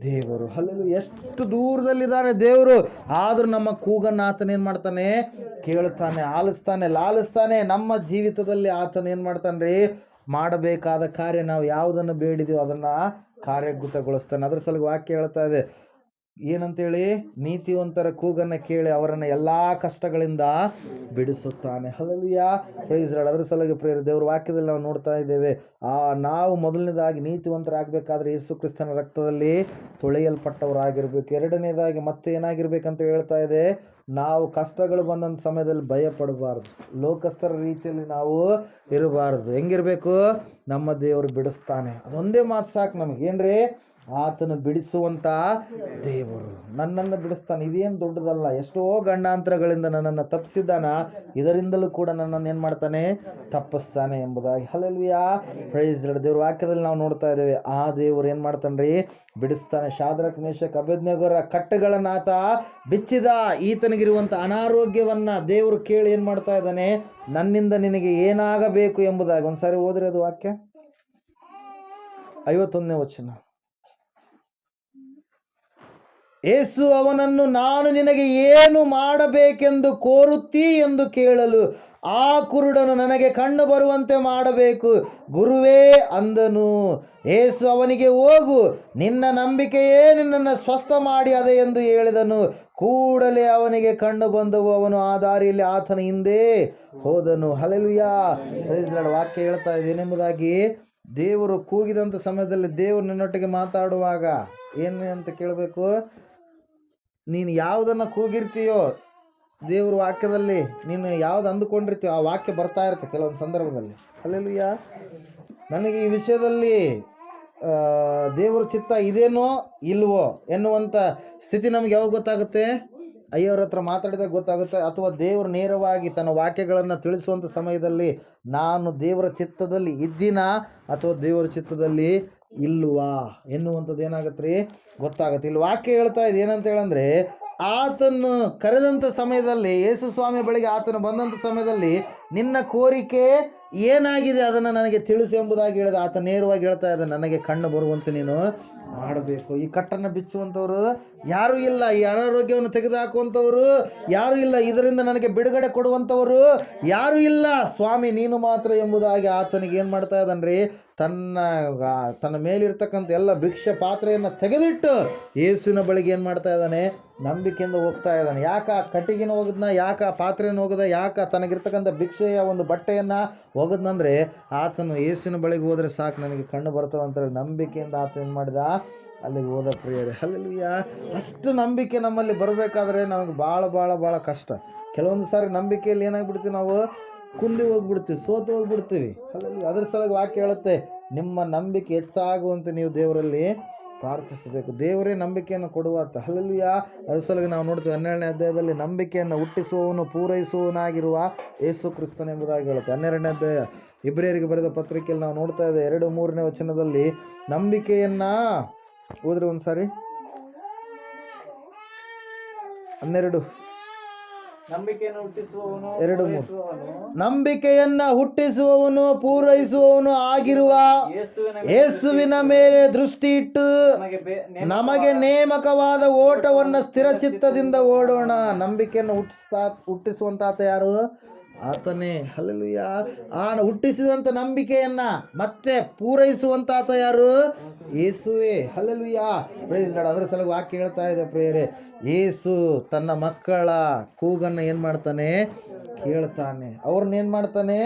ದೇವರು. ಹಲ್ಲೆಲೂಯಾ. ಎಷ್ಟು ದೂರದಲ್ಲಿದ್ದಾನೆ ದೇವರು, ಆದರೂ ನಮ್ಮ ಕೂಗನ್ನು ಆತನ ಏನು ಮಾಡ್ತಾನೆ? ಕೇಳ್ತಾನೆ, ಆಲಿಸ್ತಾನೆ, ಲಾಲಿಸ್ತಾನೆ. ನಮ್ಮ ಜೀವಿತದಲ್ಲಿ ಆತನ ಏನು ಮಾಡ್ತಾನೆ ರೀ? ಮಾಡಬೇಕಾದ ಕಾರ್ಯ ನಾವು ಯಾವುದನ್ನು ಬೇಡಿದೆವೋ ಅದನ್ನು ಕಾರ್ಯಗತಗೊಳಿಸ್ತಾನೆ. ಅದರ ಸಲುವಾಗಿ ವಾಕ್ಯ ಹೇಳ್ತಾ ಇದೆ ಏನಂತೇಳಿ, ನೀತಿವಂತರ ಕೂಗನ್ನು ಕೇಳಿ ಅವರನ್ನು ಎಲ್ಲ ಕಷ್ಟಗಳಿಂದ ಬಿಡಿಸುತ್ತಾನೆ. Hallelujah, praise Lord. ಅದರ ಸಲುವಾಗಿ ಪ್ರಿಯರೇ, ದೇವರ ವಾಕ್ಯದಲ್ಲಿ ನಾವು ನೋಡ್ತಾ ಇದ್ದೇವೆ, ನಾವು ಮೊದಲನೇದಾಗಿ ನೀತಿವಂತರಾಗಬೇಕಾದ್ರೆ ಯೇಸು ಕ್ರಿಸ್ತನ ರಕ್ತದಲ್ಲಿ ತೊಳೆಯಲ್ಪಟ್ಟವರಾಗಿರ್ಬೇಕು. ಎರಡನೇದಾಗಿ ಮತ್ತೆ ಏನಾಗಿರ್ಬೇಕಂತ ಹೇಳ್ತಾ ಇದೆ, ನಾವು ಕಷ್ಟಗಳು ಬಂದಂಥ ಸಮಯದಲ್ಲಿ ಭಯ ಪಡಬಾರ್ದು, ಲೋಕಸ್ಥರ ರೀತಿಯಲ್ಲಿ ನಾವು ಇರಬಾರ್ದು. ಹೆಂಗಿರಬೇಕು? ನಮ್ಮ ದೇವರು ಬಿಡಿಸ್ತಾನೆ. ಅದೊಂದೇ ಮಾತು ಸಾಕು ನಮಗೆ. ಏನ್ರಿ? ಆತನು ಬಿಡಿಸುವಂಥ ದೇವರು ನನ್ನನ್ನು ಬಿಡಿಸ್ತಾನೆ. ಇದೇನು ದೊಡ್ಡದಲ್ಲ. ಎಷ್ಟೋ ಗಂಡಾಂತರಗಳಿಂದ ನನ್ನನ್ನು ತಪ್ಪಿಸಿದ್ದಾನ, ಇದರಿಂದಲೂ ಕೂಡ ನನ್ನನ್ನು ಏನು ಮಾಡ್ತಾನೆ? ತಪ್ಪಿಸ್ತಾನೆ ಎಂಬುದಾಗಿ. Hallelujah, praise Lord. ದೇವ್ರ ವಾಕ್ಯದಲ್ಲಿ ನಾವು ನೋಡ್ತಾ ಇದ್ದೇವೆ, ಆ ದೇವರು ಏನು ಮಾಡ್ತಾನೆ ರೀ? ಬಿಡಿಸ್ತಾನೆ. ಶಾದ್ರಕ್, ಮೇಷಕ್, ಅಬೇದ್ನೆಗೋರ ಕಟ್ಟುಗಳನ್ನು ಆತ ಬಿಚ್ಚಿದ. ಈತನಿಗಿರುವಂಥ ಅನಾರೋಗ್ಯವನ್ನು ದೇವರು ಕೇಳಿ ಏನು ಮಾಡ್ತಾ ಇದ್ದಾನೆ? ನನ್ನಿಂದ ನಿನಗೆ ಏನಾಗಬೇಕು ಎಂಬುದಾಗಿ. ಒಂದ್ಸಾರಿ ಓದ್ರಿ ಅದು ವಾಕ್ಯ, 51ನೇ ವಚನ. ಯೇಸು ಅವನನ್ನು, ನಾನು ನಿನಗೆ ಏನು ಮಾಡಬೇಕೆಂದು ಕೋರುತ್ತೀ ಎಂದು ಕೇಳಲು, ಆ ಕುರುಡನು, ನನಗೆ ಕಣ್ಣು ಬರುವಂತೆ ಮಾಡಬೇಕು ಗುರುವೇ ಅಂದನು. ಯೇಸು ಅವನಿಗೆ, ಹೋಗು, ನಿನ್ನ ನಂಬಿಕೆಯೇ ನಿನ್ನನ್ನು ಸ್ವಸ್ಥ ಮಾಡಿ ಅದೇ ಎಂದು ಹೇಳಿದನು. ಕೂಡಲೇ ಅವನಿಗೆ ಕಣ್ಣು ಬಂದವು. ಅವನು ಆ ದಾರಿಯಲ್ಲಿ ಆತನ ಹಿಂದೆ ಹೋದನು. Hallelujah, praise Lord. ವಾಕ್ಯ ಹೇಳ್ತಾ ಇದೇನೆಂಬುದಾಗಿ, ದೇವರು ಕೂಗಿದಂಥ ಸಮಯದಲ್ಲಿ ದೇವರು ನಿನ್ನೊಟ್ಟಿಗೆ ಮಾತಾಡುವಾಗ ಏನು ಅಂತ ಕೇಳಬೇಕು? ನೀನು ಯಾವುದನ್ನು ಕೂಗಿರ್ತೀಯೋ, ದೇವ್ರ ವಾಕ್ಯದಲ್ಲಿ ನೀನು ಯಾವ್ದು ಅಂದುಕೊಂಡಿರ್ತೀಯೋ ಆ ವಾಕ್ಯ ಬರ್ತಾ ಇರುತ್ತೆ ಕೆಲವೊಂದು ಸಂದರ್ಭದಲ್ಲಿ. ಹಲ್ಲೆಲೂಯಾ. ನನಗೆ ಈ ವಿಷಯದಲ್ಲಿ ದೇವ್ರ ಚಿತ್ತ ಇದೇನೋ ಇಲ್ವೋ ಎನ್ನುವಂಥ ಸ್ಥಿತಿ ನಮಗೆ ಯಾವಾಗ ಗೊತ್ತಾಗುತ್ತೆ? ಅಯ್ಯವ್ರ ಹತ್ರ ಮಾತಾಡಿದಾಗ ಗೊತ್ತಾಗುತ್ತೆ. ಅಥವಾ ದೇವರು ನೇರವಾಗಿ ತನ್ನ ವಾಕ್ಯಗಳನ್ನು ತಿಳಿಸುವಂಥ ಸಮಯದಲ್ಲಿ ನಾನು ದೇವರ ಚಿತ್ತದಲ್ಲಿ ಇದ್ದೀನ ಅಥವಾ ದೇವರ ಚಿತ್ತದಲ್ಲಿ ಇಲ್ವಾ ಎನ್ನುವಂಥದ್ದು ಏನಾಗತ್ತೆ ರೀ? ಗೊತ್ತಾಗತ್ತೆ. ಇಲ್ಲಿ ವಾಕ್ಯ ಹೇಳ್ತಾ ಇದೆ ಏನಂತ ಹೇಳಂದ್ರೆ, ಆತನು ಕರೆದಂಥ ಸಮಯದಲ್ಲಿ, ಯೇಸು ಸ್ವಾಮಿ ಬಳಿಗೆ ಆತನು ಬಂದಂಥ ಸಮಯದಲ್ಲಿ, ನಿನ್ನ ಕೋರಿಕೆ ಏನಾಗಿದೆ ಅದನ್ನು ನನಗೆ ತಿಳಿಸು ಎಂಬುದಾಗಿ ಹೇಳಿದ. ಆತ ನೇರವಾಗಿ ಹೇಳ್ತಾ ಇದ್ದ, ನನಗೆ ಕಣ್ಣು ಬರುವಂತೆ ನೀನು ಮಾಡಬೇಕು. ಈ ಕಟ್ಟನ್ನು ಬಿಚ್ಚುವಂಥವ್ರು ಯಾರೂ ಇಲ್ಲ, ಈ ಅನಾರೋಗ್ಯವನ್ನು ತೆಗೆದುಹಾಕುವಂಥವ್ರು ಯಾರೂ ಇಲ್ಲ, ಇದರಿಂದ ನನಗೆ ಬಿಡುಗಡೆ ಕೊಡುವಂಥವರು ಯಾರೂ ಇಲ್ಲ, ಸ್ವಾಮಿ ನೀನು ಮಾತ್ರ ಎಂಬುದಾಗಿ ಆತನಿಗೆ ಏನು ಮಾಡ್ತಾ ಇದ್ದಾನ್ರಿ? ತನ್ನ ಮೇಲಿರ್ತಕ್ಕಂಥ ಎಲ್ಲ ಭಿಕ್ಷೆ ಪಾತ್ರೆಯನ್ನು ತೆಗೆದಿಟ್ಟು ಯೇಸುವಿನ ಬಳಿಗೆ ಏನು ಮಾಡ್ತಾ ಇದ್ದಾನೆ? ನಂಬಿಕೆಯಿಂದ ಹೋಗ್ತಾ ಇದ್ದಾನೆ. ಯಾಕೆ ಕಟ್ಟಿಗೆನ ಹೋಗದ್ನ, ಯಾಕೆ ಪಾತ್ರೆಯನ್ನು ಹೋಗದ, ಯಾಕೆ ತನಗಿರ್ತಕ್ಕಂಥ ಭಿಕ್ಷೆಯ ಒಂದು ಬಟ್ಟೆಯನ್ನು ಹೋಗದ್ನಂದರೆ, ಆತನು ಯೇಸುವಿನ ಬಳಿಗೆ ಹೋದರೆ ಸಾಕು, ನನಗೆ ಕಣ್ಣು ಬರ್ತವೆ ಅಂತೇಳಿ ನಂಬಿಕೆಯಿಂದ ಆತ ಏನು ಮಾಡಿದ? ಅಲ್ಲಿಗೆ ಹೋದ ಪ್ರಿಯರೇ. ಹಲ್ಲೆಲೂಯಾ. ಅಷ್ಟು ನಂಬಿಕೆ ನಮ್ಮಲ್ಲಿ ಬರಬೇಕಾದ್ರೆ ನಮಗೆ ಭಾಳ ಕಷ್ಟ. ಕೆಲವೊಂದು ಸಾರಿ ನಂಬಿಕೆಯಲ್ಲಿ ಏನಾಗ್ಬಿಡ್ತೀವಿ ನಾವು? ಕುಂದಿ ಹೋಗ್ಬಿಡ್ತೀವಿ, ಸೋತು ಹೋಗ್ಬಿಡ್ತೀವಿ. ಅಲ್ಲಲ್ಲಿ ಅದ್ರ ಸಲುವಾಗಿ ವಾಕ್ಯ ಹೇಳುತ್ತೆ, ನಿಮ್ಮ ನಂಬಿಕೆ ಹೆಚ್ಚಾಗುವಂತೆ ನೀವು ದೇವರಲ್ಲಿ ಪ್ರಾರ್ಥಿಸಬೇಕು. ದೇವರೇ ನಂಬಿಕೆಯನ್ನು ಕೊಡುವಾತ. ಅಲ್ಲಲ್ಲಿಯ ಅದ್ರ ಸಲುವಾಗಿ ನಾವು ನೋಡ್ತೀವಿ 12ನೇ ಅಧ್ಯಾಯದಲ್ಲಿ ನಂಬಿಕೆಯನ್ನು ಹುಟ್ಟಿಸುವವನು ಪೂರೈಸುವವನಾಗಿರುವ ಯೇಸು ಕ್ರಿಸ್ತನೆಂಬುದಾಗಿ ಹೇಳುತ್ತೆ. 12ನೇ ಅಧ್ಯಾಯ ಇಬ್ರಿಯರಿಗೆ ಬರೆದ ಪತ್ರಿಕೆಯಲ್ಲಿ ನಾವು ನೋಡ್ತಾ ಇದ್ದೇವೆ 2-3ನೇ ವಚನದಲ್ಲಿ ನಂಬಿಕೆಯನ್ನು ಓದ್ರಿ ಒಂದ್ಸಾರಿ. 12 ನಂಬಿಕೆಯನ್ನು ಹುಟ್ಟಿಸುವವನು 2-3 ನಂಬಿಕೆಯನ್ನ ಹುಟ್ಟಿಸುವವನು ಪೂರೈಸುವವನು ಆಗಿರುವ ಯೇಸುವಿನ ಮೇಲೆ ದೃಷ್ಟಿ ಇಟ್ಟು ನಮಗೆ ನೇಮಕವಾದ ಓಟವನ್ನು ಸ್ಥಿರ ಚಿತ್ತದಿಂದ ಓಡೋಣ. ನಂಬಿಕೆಯನ್ನು ಹುಟ್ಟಿಸುವಂತಾತ ಯಾರು? ಆತನೇ. ಹಲ್ಲೆಲೂಯ. ಹುಟ್ಟಿಸಿದಂಥ ನಂಬಿಕೆಯನ್ನ ಮತ್ತೆ ಪೂರೈಸುವಂತಾತ ಯಾರು? ಯೇಸುವೇ. ಹಲ್ಲೆಲೂಯ. Praise Lord. ಅದರ ಸಲುವಾಗಿ ವಾಕ್ಯ ಹೇಳ್ತಾ ಇದೆ ಪ್ರಿಯರೇ, ಯೇಸು ತನ್ನ ಮಕ್ಕಳ ಕೂಗನ್ನು ಏನು ಮಾಡ್ತಾನೆ? ಕೇಳ್ತಾನೆ. ಅವ್ರನ್ನ ಏನು ಮಾಡ್ತಾನೆ?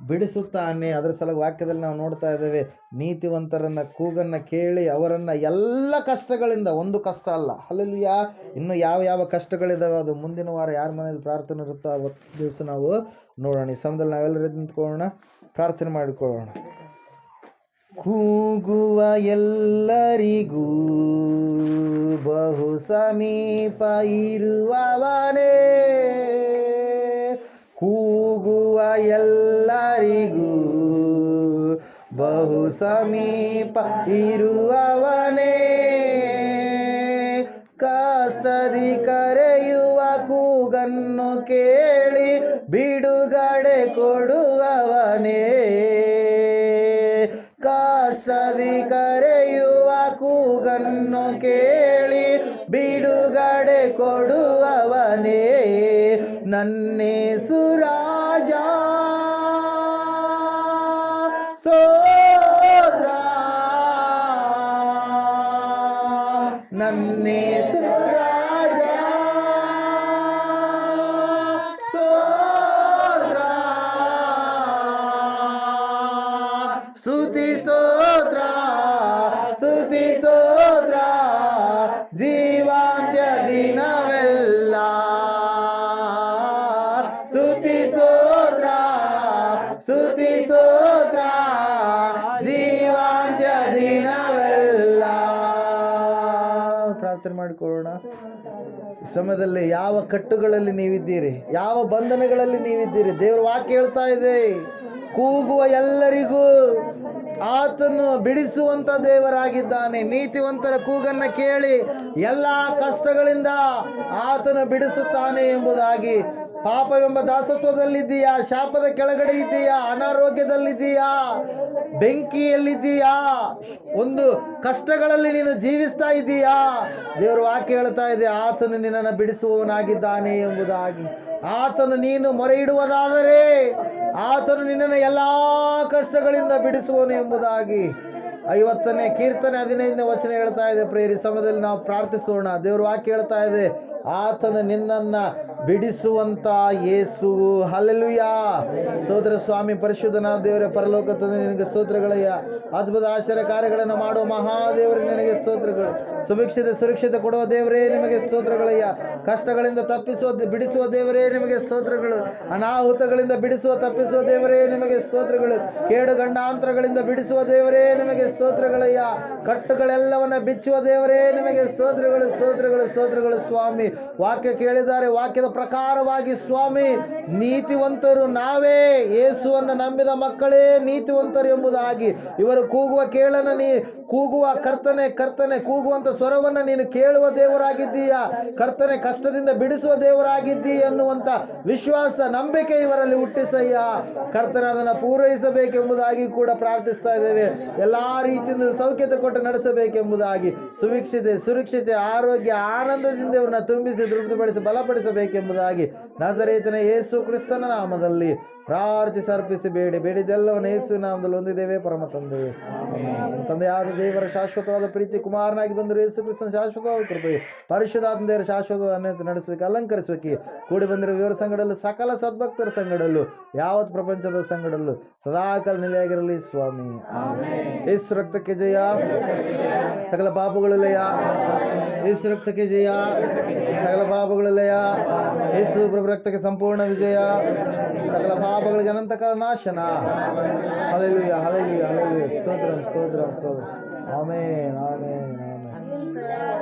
ಬಿಡಿಸುತ್ತಾನೆ. ಅದರ ಸಲುವಾಗಿ ವಾಕ್ಯದಲ್ಲಿ ನಾವು ನೋಡ್ತಾ ಇದ್ದೇವೆ, ನೀತಿವಂತರನ್ನ ಕೂಗನ್ನು ಕೇಳಿ ಅವರನ್ನು ಎಲ್ಲ ಕಷ್ಟಗಳಿಂದ, ಒಂದು ಕಷ್ಟ ಅಲ್ಲ, ಹಲ್ಲೆಲೂಯಾ, ಇನ್ನು ಯಾವ ಯಾವ ಕಷ್ಟಗಳಿದ್ದಾವೆ ಅದು ಮುಂದಿನ ವಾರ ಯಾರ ಮನೇಲಿ ಪ್ರಾರ್ಥನೆ ಇರುತ್ತೋ ಅವತ್ತು ದಿವಸ ನಾವು ನೋಡೋಣ. ಈ ಸಮಯದಲ್ಲಿ ನಾವೆಲ್ಲರೂ ನಿಂತ್ಕೊಳ್ಳೋಣ, ಪ್ರಾರ್ಥನೆ ಮಾಡಿಕೊಳ್ಳೋಣ. ಕೂಗುವ ಎಲ್ಲರಿಗೂ ಬಹು ಸಮೀಪ ಇರುವವನೇ, ಕೂಗುವ ಎಲ್ಲರಿಗೂ ಬಹು ಸಮೀಪ ಇರುವವನೇ, ಕಷ್ಟದಿ ಕರೆಯುವ ಕೂಗನ್ನು ಕೇಳಿ ಬಿಡುಗಡೆ ಕೊಡುವವನೇ, ಕಷ್ಟದಿ ಕರೆಯುವ ಕೂಗನ್ನು ಕೇಳಿ ಬಿಡುಗಡೆ ಕೊಡುವವನೇ, ನನ್ನೇಸು ರಾಜ ಸ್ತೋತ್ರ, ನನ್ನೇಸು ರಾಜ ಸ್ತೋತ್ರ, ಸ್ತುತಿ ಸ್ತೋತ್ರ, ಸ್ತುತಿ ಸ್ತೋತ್ರ, ಜೀವಾಂತ್ಯ ದಿನವೆಲ್ಲ ಸ್ತುತಿ ಸ್ತೋತ್ರ, ಸ್ತುತಿ ಸ್ತೋತ್ರ, ಜೀವಾಂತ್ಯ ದಿನವೆಲ್ಲ. ಪ್ರಾರ್ಥನೆ ಮಾಡಿಕೊಳ್ಳೋಣ. ಈ ಸಮಯದಲ್ಲಿ ಯಾವ ಕಟ್ಟುಗಳಲ್ಲಿ ನೀವಿದ್ದೀರಿ, ಯಾವ ಬಂಧನಗಳಲ್ಲಿ ನೀವಿದ್ದೀರಿ, ದೇವರ ವಾಕ್ಯ ಹೇಳ್ತಾ ಇದೆ, ಕೂಗುವ ಎಲ್ಲರಿಗೂ ಆತನು ಬಿಡಿಸುವಂತ ದೇವರಾಗಿದ್ದಾನೆ. ನೀತಿವಂತರ ಕೂಗನ್ನ ಕೇಳಿ ಎಲ್ಲ ಕಷ್ಟಗಳಿಂದ ಆತನು ಬಿಡಿಸುತ್ತಾನೆ ಎಂಬುದಾಗಿ. ಪಾಪವೆಂಬ ದಾಸತ್ವದಲ್ಲಿದ್ದೀಯಾ? ಶಾಪದ ಕೆಳಗಡೆ ಇದ್ದೀಯಾ? ಅನಾರೋಗ್ಯದಲ್ಲಿದ್ದೀಯಾ? ಬೆಂಕಿಯಲ್ಲಿದ್ದೀಯಾ? ಒಂದು ಕಷ್ಟಗಳಲ್ಲಿ ನೀನು ಜೀವಿಸ್ತಾ ಇದ್ದೀಯಾ? ದೇವರು ವಾಕ್ಯ ಹೇಳ್ತಾ ಇದೆ, ಆತನು ನಿನ್ನನ್ನು ಬಿಡಿಸುವವನಾಗಿದ್ದಾನೆ ಎಂಬುದಾಗಿ. ಆತನು ನೀನು ಮೊರೆ ಇಡುವುದಾದರೆ ಆತನು ನಿನ್ನನ್ನು ಎಲ್ಲ ಕಷ್ಟಗಳಿಂದ ಬಿಡಿಸುವನು ಎಂಬುದಾಗಿ 50ನೇ ಕೀರ್ತನೆ 15ನೇ ವಚನ ಹೇಳ್ತಾ ಇದೆ. ಪ್ರೇರಿ ಸಮಯದಲ್ಲಿ ನಾವು ಪ್ರಾರ್ಥಿಸೋಣ. ದೇವರು ವಾಕ್ಯ ಹೇಳ್ತಾ ಇದೆ, ಆತನು ನಿನ್ನನ್ನ ಬಿಡಿಸುವಂತ ಯೇಸುವು. ಹಲ್ಲೆಲೂಯಾ. ಸ್ತೋತ್ರ ಸ್ವಾಮಿ. ಪರಿಶುದ್ಧನಾದ ದೇವರೇ, ಪರಲೋಕ ತಂದೆ ನಿನಗೆ ಸ್ತೋತ್ರಗಳಯ್ಯ. ಅದ್ಭುತ ಆಶ್ಚರ್ಯ ಕಾರ್ಯಗಳನ್ನು ಮಾಡುವ ಮಹಾದೇವರೇ ನಿನಗೆ ಸ್ತೋತ್ರಗಳು. ಸುರಕ್ಷತೆ ಕೊಡುವ ದೇವರೇ ನಿಮಗೆ ಸ್ತೋತ್ರಗಳಯ್ಯ. ಕಷ್ಟಗಳಿಂದ ಬಿಡಿಸುವ ದೇವರೇ ನಿಮಗೆ ಸ್ತೋತ್ರಗಳು. ಅನಾಹುತಗಳಿಂದ ತಪ್ಪಿಸುವ ದೇವರೇ ನಿಮಗೆ ಸ್ತೋತ್ರಗಳು. ಕೇಡು ಗಂಡಾಂತರಗಳಿಂದ ಬಿಡಿಸುವ ದೇವರೇ ನಿಮಗೆ ಸ್ತೋತ್ರಗಳಯ್ಯ. ಕಟ್ಟುಗಳೆಲ್ಲವನ್ನ ಬಿಚ್ಚುವ ದೇವರೇ ನಿಮಗೆ ಸ್ತೋತ್ರಗಳು, ಸ್ತೋತ್ರಗಳು, ಸ್ತೋತ್ರಗಳು ಸ್ವಾಮಿ. ವಾಕ್ಯ ಕೇಳಿದ್ದಾರೆ, ವಾಕ್ಯದ ಪ್ರಕಾರವಾಗಿ ಸ್ವಾಮಿ, ನೀತಿವಂತರು ನಾವೇ, ಯೇಸುವನ್ನು ನಂಬಿದ ಮಕ್ಕಳೇ ನೀತಿವಂತರು ಎಂಬುದಾಗಿ. ಇವರು ಕೂಗುವ ಕೇಳನ ಕೂಗುವ ಕರ್ತನೆ ಕರ್ತನೆ ಕೂಗುವಂತ ಸ್ವರವನ್ನು ನೀನು ಕೇಳುವ ದೇವರಾಗಿದ್ದೀಯಾ. ಕರ್ತನೆ ಕಷ್ಟದಿಂದ ಬಿಡಿಸುವ ದೇವರಾಗಿದ್ದೀ ಎನ್ನುವಂತ ವಿಶ್ವಾಸ, ನಂಬಿಕೆ ಇವರಲ್ಲಿ ಹುಟ್ಟಿಸಯ್ಯ. ಕರ್ತನ ಅದನ್ನು ಪೂರೈಸಬೇಕೆಂಬುದಾಗಿ ಕೂಡ ಪ್ರಾರ್ಥಿಸ್ತಾ ಇದ್ದೇವೆ. ಎಲ್ಲಾ ರೀತಿಯಿಂದ ಸೌಖ್ಯತೆ ಕೊಟ್ಟು ನಡೆಸಬೇಕೆಂಬುದಾಗಿ, ಸುರಕ್ಷತೆ ಆರೋಗ್ಯ ಆನಂದದಿಂದ ಇವರನ್ನ ತುಂಬಿಸಿ ತೃಪ್ತಿಪಡಿಸಿ ಬಲಪಡಿಸಬೇಕೆಂಬುದಾಗಿ ನಜರೇತಿನ ಯೇಸು ಕ್ರಿಸ್ತನ ನಾಮದಲ್ಲಿ ಪ್ರಾರ್ಥಿಸಿ ಅರ್ಪಿಸಿ ಬೇಡಿದೆಲ್ಲವನ್ನು ಯೇಸು ನಾಮದಲ್ಲಿ ಹೊಂದಿದ್ದೇವೆ ಪರಮ ತಂದೆ. ತಂದೆಯಾದ ದೇವರ ಶಾಶ್ವತವಾದ ಪ್ರೀತಿ, ಕುಮಾರನಾಗಿ ಬಂದರು ಯೇಸು ಕ್ರಿಸ್ತನ ಶಾಶ್ವತವಾದ ಕೃಪೆ, ಪರಿಶುದ್ಧಾತ್ಮ ದೇವರ ಶಾಶ್ವತವಾದ ಅನ್ಯತೆ ನಡೆಸಬೇಕು, ಅಲಂಕರಿಸಬೇಕು. ಕೂಡಿ ಬಂದಿರುವ ಇವರ ಸಂಗಡಲ್ಲೂ ಸಕಲ ಸದ್ಭಕ್ತರ ಸಂಗಡಲ್ಲೂ ಯಾವತ್ ಪ್ರಪಂಚದ ಸಂಗಡಲ್ಲೂ ಸದಾಕಾಲ ನೆಲೆಯಾಗಿರಲಿ ಸ್ವಾಮಿ. ಯೇಸು ರಕ್ತಕ್ಕೆ ಜಯ, ಸಕಲ ಪಾಪಗಳು ಲಯ. ಯೇಸು ರಕ್ತಕ್ಕೆ ಜಯ, ಸಕಲ ಪಾಪಗಳು ಲಯ. ಯೇಸು ಪ್ರಭು ರಕ್ತಕ್ಕೆ ಸಂಪೂರ್ಣ ವಿಜಯ, ಸಕಲ ಪಾಪಗಳಿಗೆ ಅನಂತಕಾಲ ನಾಶನ. Hallelujah hallelujah hallelujah. ಸ್ತೋತ್ರ ಸ್ತೋತ್ರ ಸ್ತೋತ್ರ. Amen amen amen.